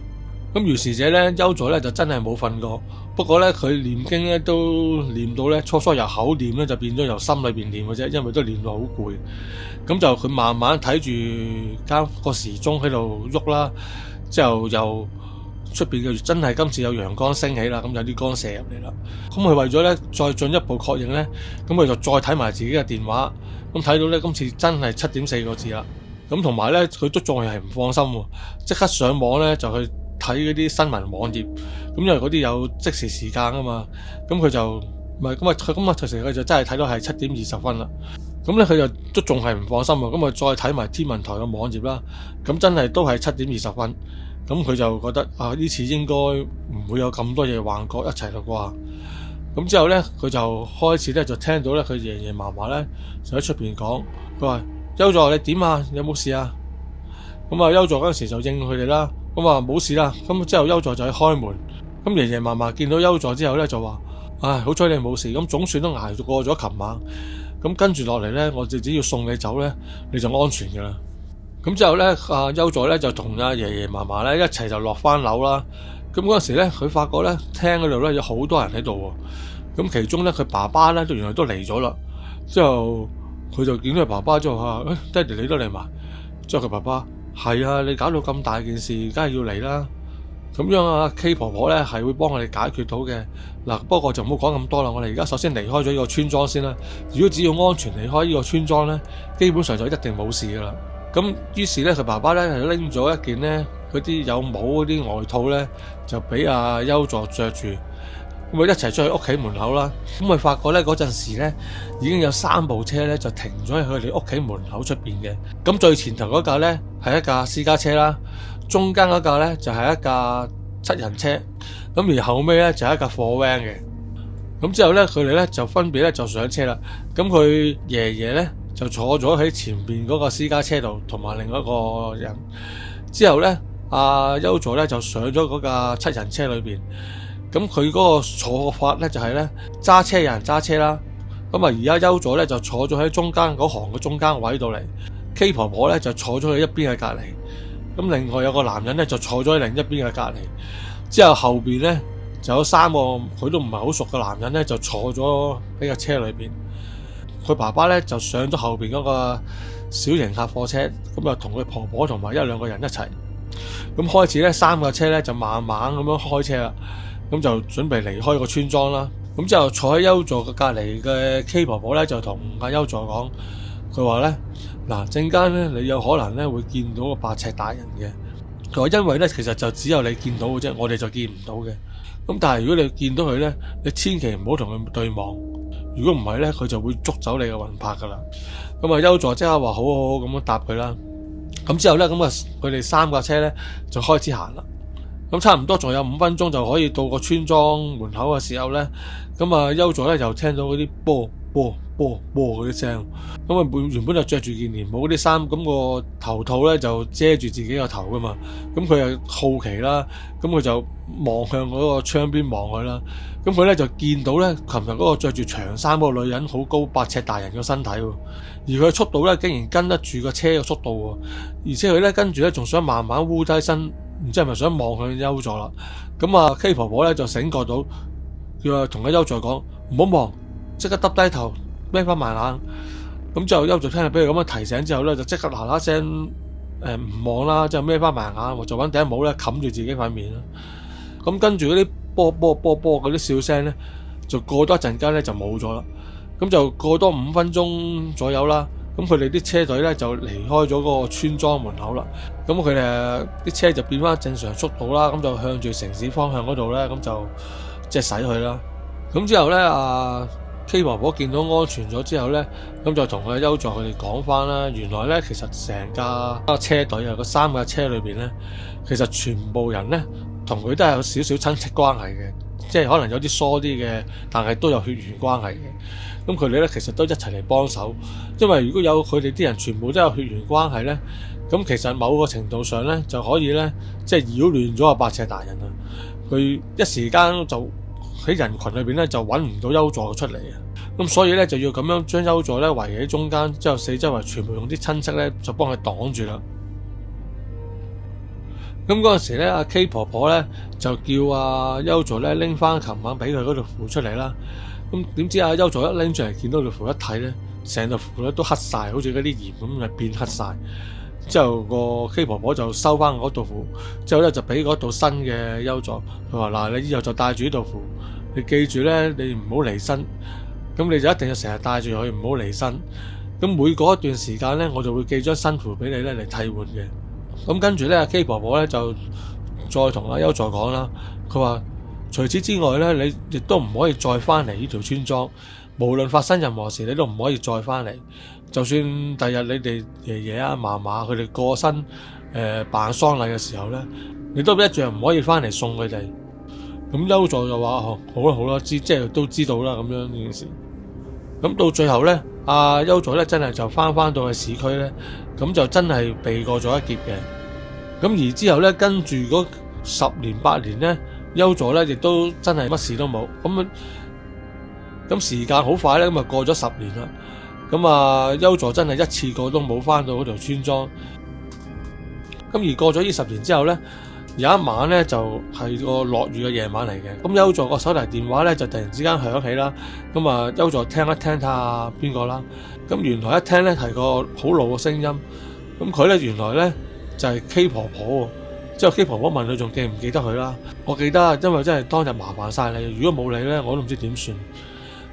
Speaker 1: 咁如是者咧，優助咧就真係冇瞓過，不過咧佢念經咧都念到咧初初由口念咧就變咗由心裏邊念嘅啫，因為都念到好攰。咁就佢慢慢睇住間個時鐘喺度喐啦，之後又出邊嘅真係今次有陽光升起啦，咁有啲光射入嚟啦。咁佢為咗咧再進一步確認咧，咁佢就再睇埋自己嘅電話，咁睇到咧今次真係7點4個字啦。咁同埋咧佢都仲係唔放心喎，即刻上網咧就去睇嗰啲新聞網頁，咁因為嗰啲有即時時間啊嘛，咁佢就唔係咁啊，其實佢就真係睇到係7點20分啦。咁咧佢就都仲係唔放心喎，咁啊再睇埋天文台嘅網頁啦，咁真係都係7點20分。咁佢就覺得呢次應該唔會有咁多嘢幻覺一齊啦啩。咁之後咧佢就開始咧就聽到咧佢爺爺嫲嫲咧就喺出邊講，佢話優助你點啊？有冇事啊？咁啊優助嗰陣時就應佢哋啦，咁話冇事啦。咁之後優助就去開門，咁爺爺嫲嫲見到優助之後咧就話：好彩你冇事，咁總算都捱過咗琴晚。咁跟住落嚟咧，我哋只要送你走咧，你就安全噶啦。咁之後咧，阿優助咧就同阿爺爺嫲嫲咧一齊就落翻樓啦。咁嗰陣時咧，佢發覺咧廳嗰度咧有好多人喺度喎。咁其中咧佢爸爸咧都原來都嚟咗啦。之後佢就見到佢爸爸之後話：爹哋你都嚟埋。之後佢爸爸係啊，你搞到咁大件事，梗係要嚟啦。咁樣啊 K 婆婆咧係會幫我哋解決到嘅。嗱，不過就唔好講咁多啦。我哋而家首先離開咗呢個村莊先啦。如果只要安全離開呢個村莊咧，基本上就一定冇事噶啦。咁於是咧，佢爸爸咧係拎咗一件咧嗰啲有帽嗰啲外套咧，就俾阿優助着住。咁佢一齊出去屋企門口啦。咁佢發覺咧嗰陣時咧已經有3部車咧就停咗喺佢哋屋企門口出邊嘅。咁最前頭嗰架咧係一架私家車啦。中間嗰架咧就係一架7人車，咁而後尾咧就係一架貨 van 嘅。咁之後咧佢哋咧就分別咧就上車啦。咁佢爺爺咧就坐咗喺前邊嗰個私家車度，同埋另外一個人。之後咧阿優助咧就上咗嗰架7人車裏邊。咁佢嗰個坐法咧就係咧揸車有人揸車啦。咁啊而家優助咧就坐咗喺中間嗰行嘅中間位度嚟。K 婆婆咧就坐咗喺一邊嘅隔離。咁另外有個男人咧就坐咗喺另一邊嘅隔離，之後後邊咧就有3個佢都唔係好熟嘅男人咧就坐咗喺架車裏邊。佢爸爸咧就上咗後邊嗰個小型客貨車，咁啊同佢婆婆同埋1、2個人一齊。咁開始咧3架車咧就慢慢咁樣開車啦，咁就準備離開個村莊啦。咁之後坐喺優助嘅隔離嘅 K 婆婆咧就同阿優助講，佢話咧。嗱，陣間咧，你有可能咧會見到個8尺大人嘅。佢話因為咧，其實就只有你見到嘅啫，我哋就見唔到嘅。咁但係如果你見到佢咧，你千祈唔好同佢對望。如果唔係咧，佢就會捉走你嘅魂魄噶啦。咁啊，優助即刻話好咁樣答佢啦。咁之後咧，咁啊，佢哋3架車咧就開始行啦。咁差唔多仲有5分鐘就可以到個村莊門口嘅時候咧，咁啊，優助咧就聽到嗰啲波嗰啲聲。咁啊，原本就着住件連帽嗰啲衫，咁個頭套咧就遮住自己個頭噶嘛。咁佢又好奇啦，咁佢就望向嗰個窗邊望佢啦。咁佢咧就見到咧，琴日嗰個着住長衫嗰個女人好高8尺大人嘅身體喎，而佢嘅速度咧竟然跟得住個車嘅速度喎，而且佢咧跟住咧仲想慢慢烏低身，唔知係咪想望向優助啦。咁啊 K 婆婆咧就醒覺到，佢話同阿優助講唔好望，即刻耷低頭孭翻埋眼。咁之後優助聽日俾佢咁樣提醒之後咧，就即刻嗱聲唔望啦，之後孭翻埋眼，就揾頂帽咧冚住自己塊面啦。咁跟住嗰啲波嗰啲笑聲咧，就過多一陣間咧就冇咗啦。咁就過多5分鐘左右啦。咁佢哋啲車隊咧就離開咗嗰個村莊門口啦。咁佢哋啲車就變翻正常速度啦。咁就向住城市方向嗰度咧，咁就即係駛去啦。咁之後咧K 婆婆見到安全咗之後咧，咁就同佢優助佢哋講翻啦。原來咧其實成架車隊啊，嗰3架車裏邊咧，其實全部人咧同佢都係有少少親戚關係嘅，即係可能有啲疏啲嘅，但係都有血緣關係嘅。咁佢哋咧其實都一齊嚟幫手，因為如果有佢哋啲人全部都有血緣關係咧，咁其實某個程度上咧就可以咧即係擾亂咗8尺大人啊。佢一時間就喺人群裏邊咧就揾唔到優助出嚟啊。咁所以咧就要咁樣將優助咧圍喺中間，之後四周圍全部用啲親戚咧就幫佢擋住啦。咁嗰陣時咧，阿 K 婆婆咧就叫阿優助咧拎翻琴晚俾佢嗰條符出嚟啦。咁點知阿優助一拎出嚟見到條符一睇咧，成條符咧都黑晒，好似嗰啲鹽咁就變黑晒。之後個 K 婆婆就收翻嗰道符，之後咧就俾嗰道新嘅優助。佢話嗱，你以後就帶住呢道符，你記住咧，你唔好離身。咁你就一定要成日帶住佢，唔好離身。咁每過一段時間咧，我就會寄張新符俾你咧嚟替換嘅。咁跟住咧，阿 K 婆婆咧就再同阿優助講啦。佢話除此之外咧，你亦都唔可以再翻嚟呢條村莊。無論發生任何事，你都唔可以再翻嚟。就算第日你哋爺爺啊、嫲嫲佢哋過身辦喪禮嘅時候咧，你都一樣唔可以翻嚟送佢哋。咁優助就話好啦，即係都知道啦咁樣呢件事。咁到最後咧，阿優助咧真係就翻到去市區咧，咁就真係避過咗一劫嘅。咁而之後咧，跟住嗰10年8年咧，優助咧亦都真係乜事都冇。咁時間好快咧，咁啊過咗10年啦。咁啊優助真係一次過都冇翻到嗰條村莊。咁而過咗呢10年之後咧，有一晚咧就係個落雨嘅夜晚嚟嘅，咁優助個手提電話咧就突然之間響起啦，咁啊優助聽一聽睇下邊個啦，咁原來一聽咧係個好老嘅聲音，咁佢咧原來咧就係 K 婆婆，之後 K 婆婆問佢仲記唔記得佢啦，我記得，因為真係當日麻煩晒你，如果冇你咧我都唔知點算。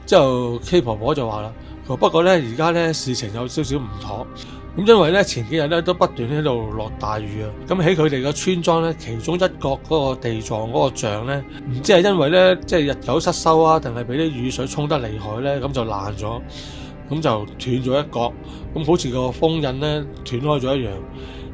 Speaker 1: 之後 K 婆婆就話啦，不過咧而家咧事情有少少唔妥。咁因為咧前幾日咧都不斷喺度落大雨啊，咁喺佢哋嘅村莊咧，其中一角嗰個地藏嗰個像咧，唔知係因為咧即係日久失修啊，定係俾啲雨水沖得厲害咧，咁就爛咗，咁就斷咗一角，咁好似個封印咧斷開咗一樣。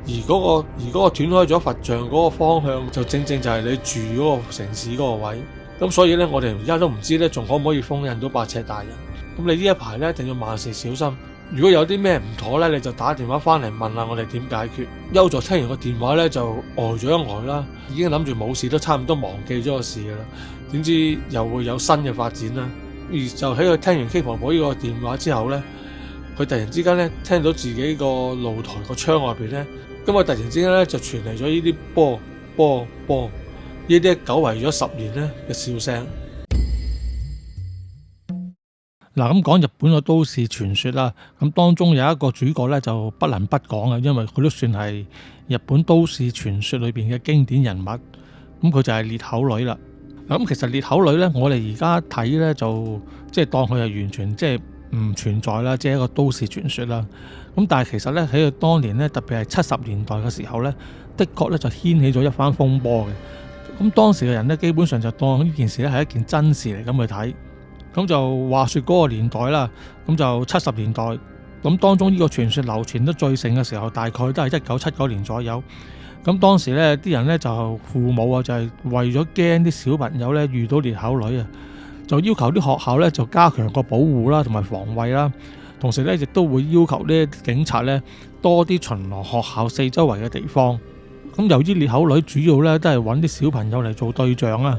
Speaker 1: 而嗰個斷開咗佛像嗰個方向，就正正就係你住嗰個城市嗰個位。咁所以咧，我哋而家都唔知咧，仲可唔可以封印到八尺大人？咁你呢一排咧，一定要萬事小心。如果有啲咩唔妥咧，你就打電話翻嚟問下我哋點解決。優助聽完個電話咧就呆咗一呆啦，已經諗住冇事，都差唔多忘記咗個事噶啦。點知又會有新嘅發展啦。而就喺佢聽完 K 婆婆呢個電話之後咧，佢突然之間咧聽到自己個露台個窗外邊咧，咁佢突然之間咧就傳嚟咗呢啲波波波呢啲久違咗10年咧嘅笑聲。嗱，咁講日本嘅都市傳說啦，咁當中有一個主角咧就不能不講啊，因為佢都算係日本都市傳說裏邊嘅經典人物。咁佢就係裂口女啦。咁其實裂口女咧，我哋而家睇咧就即係當佢係完全即係唔存在啦，即係一個都市傳說啦。咁但係其實咧喺佢當年咧，特別係70年代嘅時候咧，的確咧就掀起咗一番風波嘅。咁當時嘅人咧，基本上就當呢件事咧係一件真事嚟咁去睇。咁就話說嗰個年代啦，咁就70年代，咁當中呢個傳說流傳得最盛嘅時候，大概都係1979年左右。咁當時咧啲人咧就父母啊，就係為咗驚啲小朋友咧遇到裂口女啊，就要求啲學校咧就加強個保護啦，同埋防衛啦。同時咧亦都會要求呢警察咧多啲巡邏學校四周圍嘅地方。咁由於裂口女主要咧都係揾啲小朋友嚟做對象啊。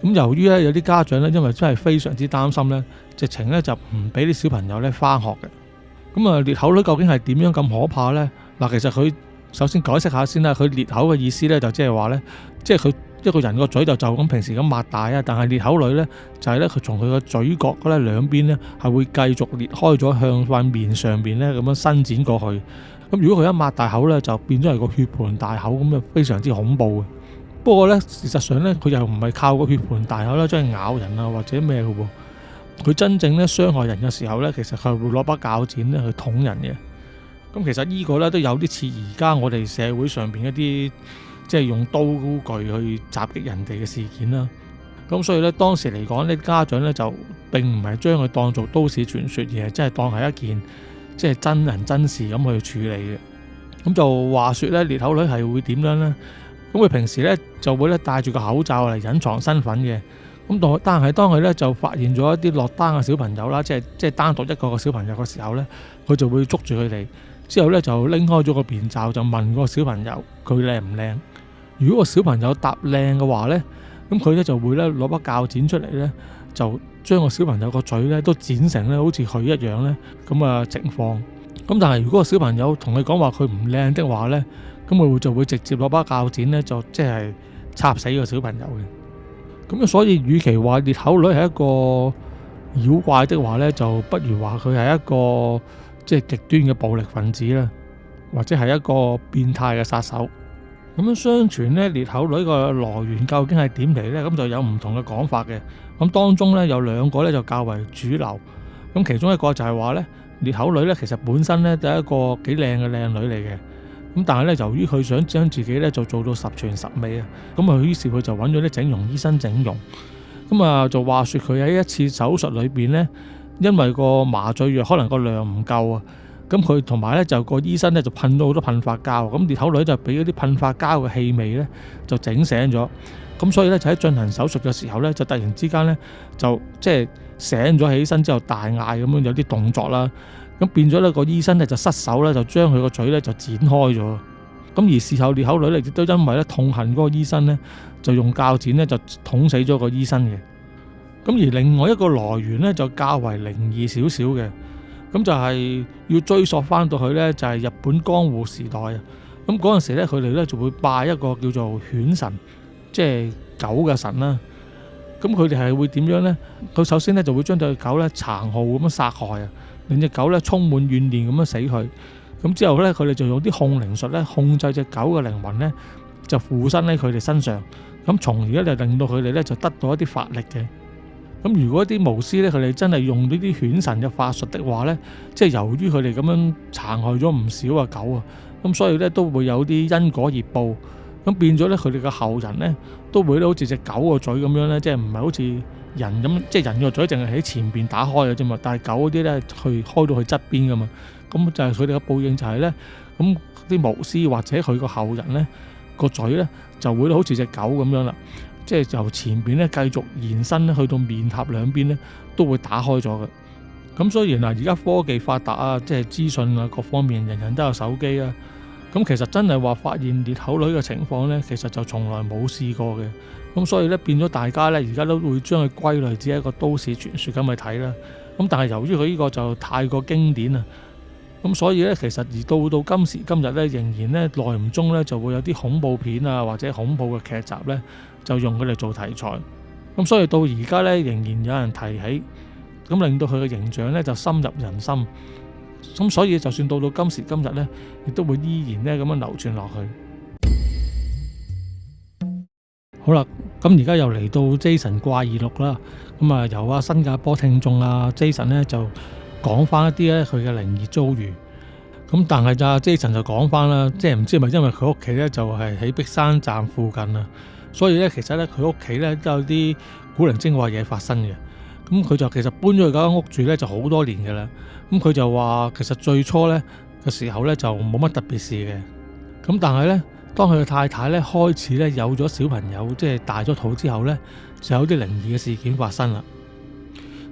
Speaker 1: 咁由於咧有啲家長咧，因為真係非常之擔心咧，直情咧就唔俾啲小朋友咧翻學嘅。咁啊，裂口女究竟係點樣咁可怕咧？嗱，其實佢首先解釋下先啦。佢裂口嘅意思咧，就即係話咧，即係佢一個人個嘴就咁平時咁擘大啊，但係裂口女咧就係咧佢從佢個嘴角咧兩邊咧係會繼續裂開咗向塊面上邊咧咁樣伸展過去。咁如果佢一擘大口咧，就變咗係個血盆大口咁啊，非常之恐怖嘅。不過咧，事實上咧，佢又唔係靠個血盆大口咧，真係咬人啊或者咩嘅喎。佢真正咧傷害人嘅時候咧，其實佢係會攞把鉸剪咧去捅人嘅。咁其實呢個咧都有啲似而家我哋社會上邊一啲即係用刀具去襲擊人哋嘅事件啦。咁所以咧當時嚟講咧，家長咧就並唔係將佢當做都市傳說，而係真係當係一件即係真人真事咁去處理嘅。咁就話說咧，裂口女係會點樣咧？咁佢平時咧就會咧戴住個口罩嚟隱藏身份嘅。咁但係當佢咧就發現咗一啲落單嘅小朋友啦，即係單獨一個小朋友嘅時候咧，佢就會捉住佢哋，之後咧就拎開咗個面罩，就問嗰個小朋友佢靚唔靚。如果個小朋友答靚嘅話咧，咁佢咧就會咧攞把鉸剪出嚟咧，就將個小朋友個嘴咧都剪成咧好似佢一樣咧咁嘅情況。咁但係如果個小朋友同佢講話佢唔靚的話咧，咁佢就會直接攞把鉸剪咧，就即係插死個小朋友嘅。咁所以，與其話裂口女係一個妖怪的話咧，就不如話佢係一個即係極端嘅暴力分子啦，或者係一個變態嘅殺手。咁樣相傳咧，裂口女個來源究竟係點嚟咧？咁就有唔同嘅講法嘅。咁當中咧有兩個咧就較為主流。咁其中一個就係話咧，裂口女咧其實本身咧就係一個幾靚嘅靚女嚟嘅。咁但係咧，由於佢想將自己咧就做到十全十美啊，咁啊於是佢就揾咗啲整容醫生整容。咁啊就話說佢喺一次手術裏邊咧，因為個麻醉藥可能個量唔夠啊，咁佢同埋咧就個醫生咧就噴到好多噴發膠，咁裂口女就俾嗰啲噴發膠嘅氣味咧就整醒咗。咁所以咧就喺進行手術嘅時候咧，就突然之間咧就即係醒咗起身之後大嗌咁樣，有啲動作啦。咁變咗咧個醫生咧就失手咧就將佢個嘴咧就剪開咗。咁而事後裂口女咧亦都因為咧痛恨嗰個醫生咧，就用鉸剪咧就捅死咗個醫生嘅。咁而另外一個來源咧就較為靈異少少嘅，咁就係要追溯翻到去咧就係日本江戶時代啊。咁嗰陣時咧，佢哋咧就會拜一個叫做犬神，即係狗嘅神啦。咁佢哋係會點樣呢？佢首先咧就會將隻狗咧殘酷咁樣殺害啊，令隻狗咧充滿怨念咁樣死去。咁之後咧，佢哋就用啲控靈術咧控制隻狗嘅靈魂咧，就附身喺佢哋身上。咁從而咧就令到佢哋咧就得到一啲法力嘅。咁如果啲巫師咧佢哋真係用呢啲犬神嘅法術的話咧，即係由於佢哋咁樣殘害咗唔少嘅狗啊，咁所以咧都會有啲因果業報。咁變咗咧，佢哋嘅後人咧都會好似隻狗個嘴咁樣咧，即係唔係好似人咁，即係人個嘴淨係喺前邊打開嘅啫嘛。但係狗嗰啲咧去開到去側邊噶嘛。咁就係佢哋嘅報應就係咧，咁啲巫師或者佢個後人咧個嘴咧就會好似隻狗咁樣啦，即係由前邊咧繼續延伸咧去到面頰兩邊咧都會打開咗嘅。咁雖然嗱而家科技發達啊，即係資訊啊各方面，人人都有手機啊。咁其實真係話發現裂口女嘅情況呢，其實就從來冇試過嘅。咁所以呢，變咗大家呢，而家都會將佢歸類只係一個都市傳說咁去睇啦。咁但係由於佢呢個就太過經典啦，咁所以呢，其實而到今時今日呢，仍然呢，耐唔中呢就會有啲恐怖片啊或者恐怖嘅劇集呢，就用佢嚟做題材。咁所以到而家呢，仍然有人提起，咁令到佢嘅形象呢就深入人心。咁所以就算到今時今日呢，亦都會依然呢咁樣流傳落去。好啦，咁而家又嚟到 Jason 怪異錄啦。咁啊，由新加坡聽眾Jason 呢就講翻一啲咧佢嘅靈異遭遇。咁但係Jason 就講翻啦，即係唔知係咪因為佢屋企呢就係喺碧山站附近啊，所以呢，其實呢，佢屋企呢都有啲古靈精怪嘢發生嘅。咁佢就其實搬咗去嗰間屋住咧就好多年嘅啦。咁佢就話其實最初咧嘅時候咧就冇乜特別事嘅。咁但係咧當佢嘅太太咧開始咧有咗小朋友，即係大咗肚之後咧，就有啲靈異嘅事件發生啦。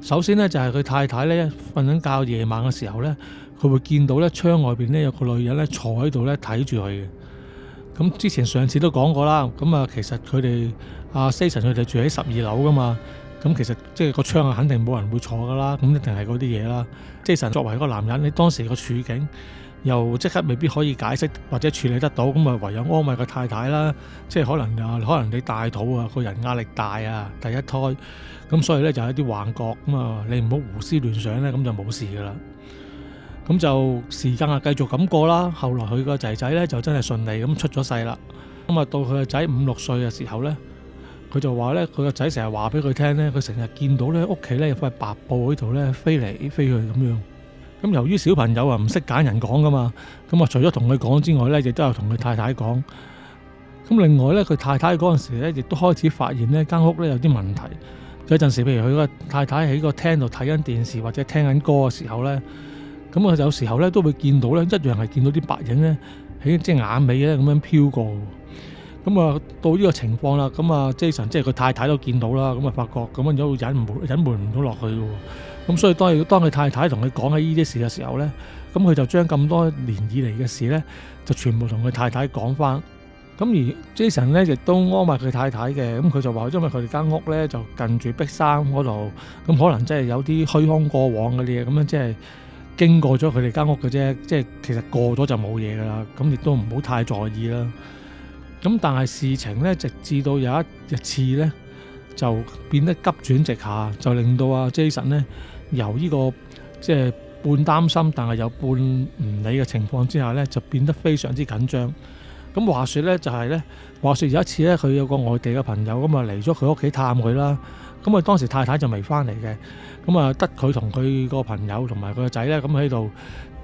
Speaker 1: 首先咧就係佢太太咧瞓緊覺夜晚嘅時候咧，佢會見到咧窗外邊咧有個女人咧坐喺度咧睇住佢嘅。咁之前上次都講過啦。咁其實佢哋Jason佢哋住喺12樓噶嘛。咁其實即係個窗肯定冇人會坐噶啦，咁一定係嗰啲嘢啦。Jason作為一個男人，你當時個處境又即刻未必可以解釋或者處理得到，咁唯有安慰個太太啦。即係可能你大肚啊，個人壓力大啊，第一胎，咁所以咧就有一啲幻覺，咁你唔好胡思亂想咧，咁就冇事噶啦。咁就時間繼續咁過啦。後來佢個仔仔咧就真係順利咁出咗世啦。咁到佢個仔5、6歲嘅時候咧，佢就話咧，佢個仔成日話俾佢聽咧，佢成日見到咧屋企咧有塊白布喺度咧飛嚟飛去咁樣。咁由於小朋友唔識揀人講噶嘛，咁除咗同佢講之外咧，亦都有同佢太太講。咁另外咧，佢太太嗰陣時咧，亦都開始發現呢間屋咧有啲問題。有陣時，譬如佢個太太喺個廳度睇緊電視或者聽緊歌嘅時候咧，咁佢有時候咧都會見到咧，一樣係見到啲白影咧喺即係眼尾咧咁樣飄過。咁到呢個情況啦，咁Jason即係佢太太都見到啦，咁發覺咁樣都隱瞞唔到落去嘅。咁所以當佢太太同佢講起呢啲事嘅時候咧，咁佢就將咁多年以嚟嘅事咧，就全部同佢太太講翻。咁而Jason咧亦都安慰佢太太嘅，咁佢就話因為佢哋間屋咧就近住碧山嗰度，咁可能即係有啲虛空過往嘅嘢，咁樣即係經過咗佢哋間屋嘅啫，即係其實過咗就冇嘢噶啦，咁亦都唔好太在意啦。咁但係事情咧，直至到有一次咧，就變得急轉直下，就令到Jason咧由呢個即係半擔心，但係又半唔理嘅情況之下咧，就變得非常之緊張。咁話說咧，話說有一次咧，佢有個外地嘅朋友咁嚟咗佢屋企探佢啦。咁當時太太就未翻嚟嘅，咁得佢同佢個朋友同埋佢個仔咧咁喺度。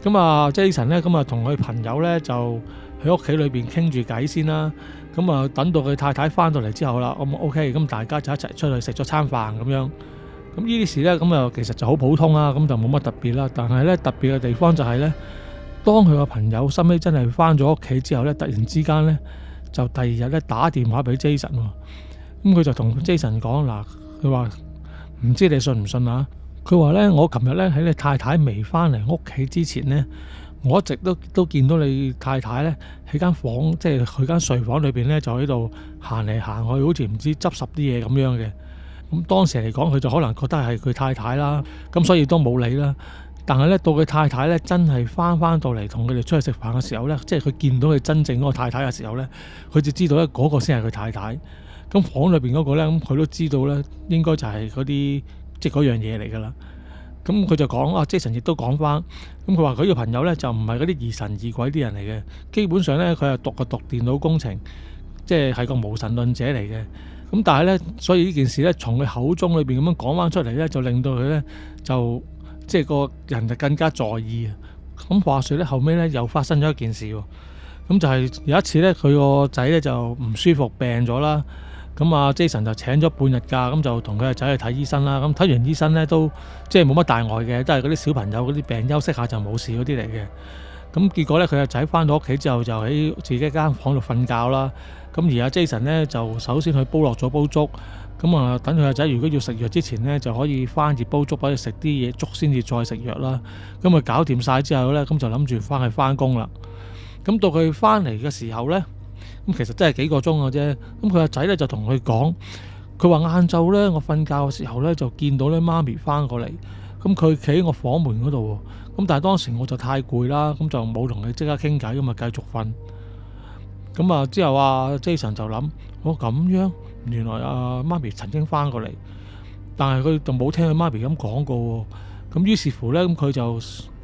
Speaker 1: 咁Jason咧咁同佢朋友咧就喺屋企裏邊傾住偈先啦。咁等到佢太太翻到嚟之後啦，咁 OK，咁大家就一齊出去食咗餐飯咁樣。咁呢啲事咧咁其實就好普通啦，咁就冇乜特別啦。但係咧特別嘅地方就係咧，當佢個朋友收尾真係翻咗屋企之後咧，突然之間咧就第二日咧打電話俾Jason。咁佢就同Jason講嗱，佢話唔知你信唔信啊？佢話咧，我琴日咧喺你太太未翻嚟屋企之前咧，我一直都見到你太太咧喺間房，即係佢間睡房裏邊咧就喺度行嚟行去，好似唔知執拾啲嘢咁樣嘅。咁當時嚟講，佢就可能覺得係佢太太啦，咁所以都冇理啦。但係咧到佢太太咧真係翻到嚟同佢哋出去食飯嘅時候咧，即係佢見到佢真正嗰個太太嘅時候咧，佢就知道咧嗰個先係佢太太。咁房裏邊嗰個咧，咁佢都知道咧，應該就係嗰啲即係嗰樣嘢嚟㗎啦。咁佢就講啊，Jason 亦都講翻，咁佢話佢個朋友咧就唔係嗰啲疑神疑鬼啲人嚟嘅，基本上咧佢係讀電腦工程，即係個無神論者嚟嘅。咁但係咧，所以呢件事咧從佢口中裏邊咁樣講翻出嚟咧，就令到佢咧就即係個人就更加在意啊。咁話說咧，後尾咧又發生咗一件事喎，咁就係有一次咧，佢個仔咧就唔舒服病咗啦。咁啊 Jason 就請咗半日假，咁就同佢個仔去睇醫生啦。咁睇完醫生咧都即係冇乜大礙嘅，都係嗰啲小朋友嗰啲病休息下就冇事嗰啲嚟嘅。咁結果咧，佢個仔翻到屋企之後就喺自己間房度瞓覺啦。咁而阿 Jason 咧就首先去煲落咗煲粥，咁啊等佢個仔如果要食藥之前咧就可以翻熱煲粥，俾佢食啲嘢粥先至再食藥啦。咁佢搞掂晒之後咧，咁就諗住翻去翻工啦。咁到佢翻嚟嘅時候咧，咁其實真係幾個鐘嘅啫。咁佢個仔咧就同佢講，佢話晏晝咧我瞓覺嘅時候咧就見到咧媽咪翻過嚟，咁佢企喺我房門嗰度喎。咁但係當時我就太攰啦，咁就冇同佢即刻傾偈，咁啊繼續瞓。咁啊之後啊 Jason 就諗，咁樣原來媽咪曾經翻過嚟，但係佢就冇聽佢媽咪咁講過喎。咁於是乎咧，咁佢就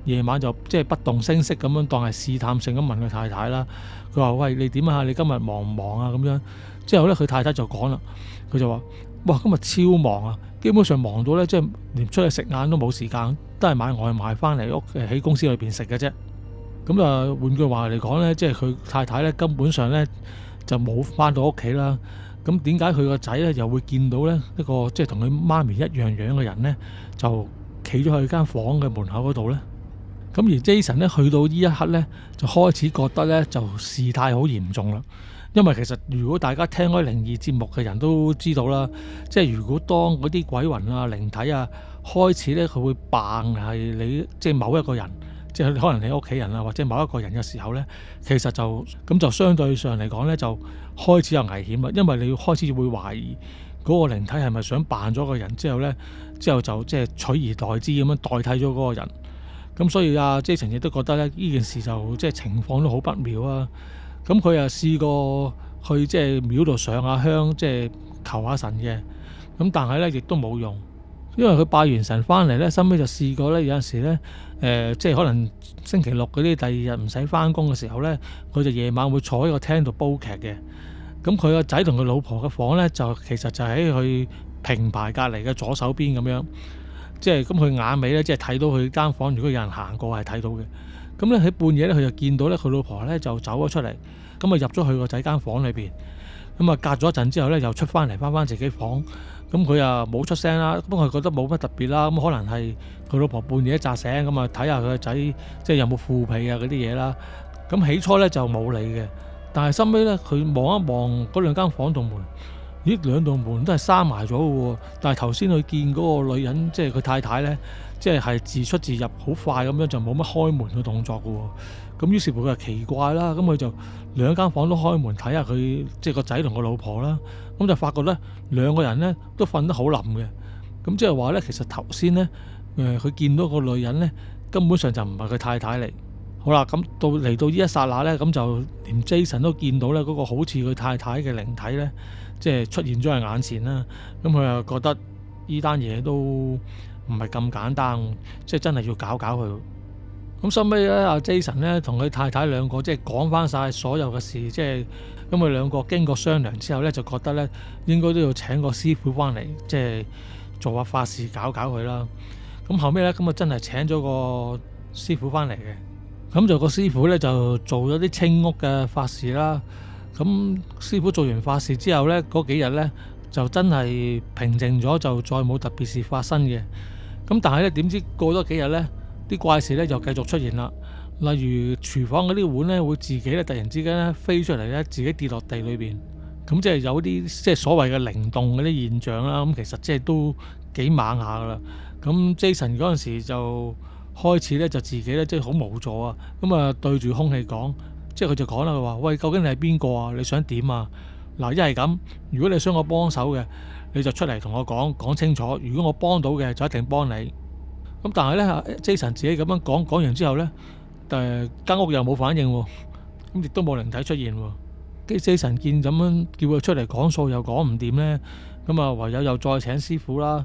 Speaker 1: 夜晚就即係不動聲色咁樣當係試探性咁問佢太太啦。佢話：喂，你點啊？你今日忙唔忙啊？咁樣之後咧，佢太太就講啦，佢就話：哇，今日超忙啊！基本上忙到咧，即係連出去食晏都冇時間，都係買外賣翻嚟喺公司裏邊食嘅啫。咁啊，換句話嚟講咧，即係佢太太咧根本上咧就冇翻到屋企啦。咁點解佢個仔咧又會見到咧一個即係同佢媽咪一樣樣嘅人咧，就企咗去間房嘅門口嗰度咧？咁而 Jason 咧去到呢一刻咧，就開始覺得咧就事態好嚴重啦。因為其實如果大家聽開靈異節目嘅人都知道啦，即係如果當嗰啲鬼魂啊、靈體啊開始咧，佢會扮係你即係某一個人，即係可能你屋企人啊，或者某一個人嘅時候咧，其實就相對上嚟講咧，就開始有危險啦。因為你要開始會懷疑嗰個靈體係咪想扮咗個人之後就即係取而代之咁樣代替咗嗰個人。咁所以Jason 亦都覺得咧，呢件事就即係情況都好不妙啊！咁佢又試過去即係廟度上下香，即係求下神嘅。咁但係咧亦都冇用，因為佢拜完神翻嚟咧，收尾就試過咧，有陣時咧即係可能星期六嗰啲第二日唔使翻工嘅時候咧，佢就夜晚會坐喺個廳度煲劇嘅。咁佢個仔同佢老婆嘅房咧，就其實就喺佢平排隔離嘅左手邊咁樣。即係咁，佢眼尾咧，即係睇到佢間房，如果有人行過係睇到嘅。咁咧喺半夜咧，佢就見到咧佢老婆咧就走咗出嚟，咁啊入咗去個仔間房裏邊。咁啊隔咗一陣之後咧，又出翻嚟翻自己房。咁佢啊冇出聲啦，不過佢覺得冇乜特別啦。咁可能係佢老婆半夜扎醒，咁啊睇下佢個仔即係有冇腐皮啊嗰啲嘢啦。咁起初咧就冇理嘅，但係收尾咧佢望一望嗰兩間房度門。咦，兩道門都係閂埋咗嘅喎，但係頭先佢見嗰個女人，即係佢太太咧，即係自出自入好快咁樣，就冇乜開門嘅動作嘅喎。咁於是乎佢就奇怪啦，咁佢就兩間房都開門睇下佢，即係個仔同個老婆啦。咁就發覺咧兩個人咧都瞓得好冧嘅。咁即係話咧，其實頭先咧佢見到個女人咧根本上就唔係佢太太嚟。好啦，咁嚟到呢一剎那咧，咁就連 Jason 都見到咧嗰個好似佢太太嘅靈體咧，即係出現咗喺眼前啦。咁佢又覺得呢單嘢都唔係咁簡單，即係真係要搞佢。咁收尾咧，阿 Jason 咧同佢太太兩個即係講翻晒所有嘅事，即係咁佢兩個經過商量之後咧，就覺得咧應該都要請個師傅翻嚟，即係做下法事搞佢啦。咁後尾咧，咁啊真係請咗個師傅翻嚟嘅。咁就個師傅咧就做咗啲清屋嘅法事啦。咁師傅做完法事之後咧，嗰幾日咧就真係平靜咗，就再冇特別事發生嘅。咁但係咧，點知過咗幾日咧，啲怪事咧就繼續出現啦。例如廚房嗰啲碗咧會自己咧突然之間咧飛出嚟咧，自己跌落地裏邊。咁即係有啲即係所謂嘅靈動嗰啲現象啦。咁其實即係都幾猛下噶啦。咁 Jason 嗰陣時就開始咧就自己咧即係好無助啊。咁啊對住空氣講，即係佢就講啦，佢話：喂，究竟你係邊個啊？你想點啊？嗱，一係咁，如果你想我幫手嘅，你就出嚟同我講清楚。如果我幫到嘅，就一定幫你。咁但係咧，Jason 自己咁樣講完之後咧，間屋又冇反應喎，咁亦都冇靈體出現喎。Jason 見咁樣叫佢出嚟講數又講唔掂咧，咁啊唯有又再請師傅啦。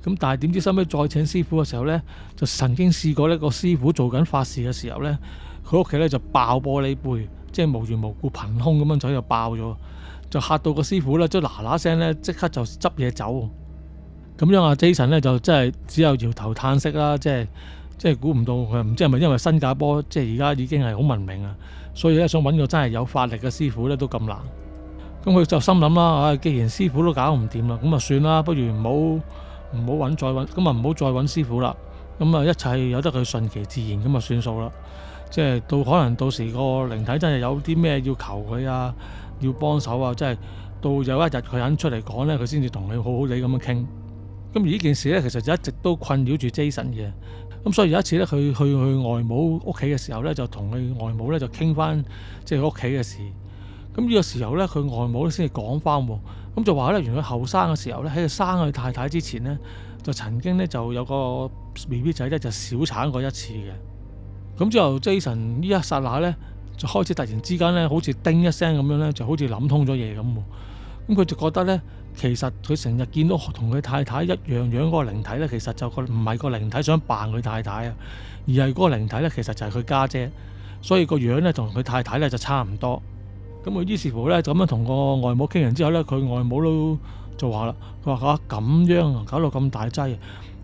Speaker 1: 咁但係點知收尾再請師傅嘅時候咧，就曾經試過呢個師傅做緊法事嘅時候咧，佢屋企咧就爆玻璃杯，即係無緣無故憑空咁樣就喺度爆咗，就嚇到個師傅咧，即係嗱嗱聲咧即刻就執嘢走。咁樣阿 Jason 咧就真係只有搖頭嘆息啦，即係估唔到佢，唔知係咪因為新加坡即係而家已經係好文明啊，所以咧想揾個真係有法力嘅師傅咧都咁難。咁佢就心諗啦，既然師傅都搞唔掂啦，咁啊算啦，不如唔好揾再揾，咁啊唔好再揾師傅啦。咁啊一切由得佢順其自然咁啊算數啦。即係可能到時個靈體真係有啲咩要求佢啊，要幫手啊，即係到有一日佢肯出嚟講咧，佢先至同你好好地咁樣傾。咁而呢件事咧，其實就一直都困擾住 Jason 嘅。咁所以有一次咧，佢去外母屋企嘅時候咧，就同佢外母咧就傾翻即係佢屋企嘅事。咁呢個時候咧，佢外母咧先至講翻喎。咁就話咧，原來佢後生嘅時候咧，喺佢生佢太太之前咧，就曾經咧就有個 BB 仔咧就小產過一次嘅。咁之後 Jason 呢一剎那咧，就開始突然之間咧，好似叮一聲咁樣咧，就好似諗通咗嘢咁。咁佢就覺得咧，其實佢成日見到同佢太太一樣樣嗰個靈體咧，其實就唔係個靈體想扮佢太太啊，而係嗰個靈體咧，其實就係佢家姐，所以個樣咧同佢太太咧就差唔多。咁佢於是乎咧，咁樣同個外母傾完之後咧，佢外母都就話啦，佢話咁樣啊，搞到咁大劑，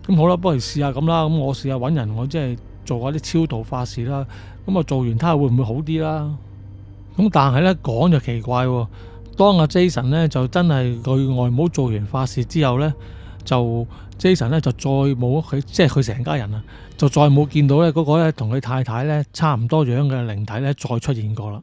Speaker 1: 咁好啦，不如試下咁啦，咁我試下揾人，我即係做下啲超度法事啦，咁啊做完睇下會唔會好啲啦。咁但係咧講就奇怪喎。當阿 Jason 咧就真係佢外母做完法事之後咧，就 Jason 咧就再冇屋企，即係佢成家人啊，就再冇見到咧嗰個咧同佢太太咧差唔多樣嘅靈體咧再出現過啦。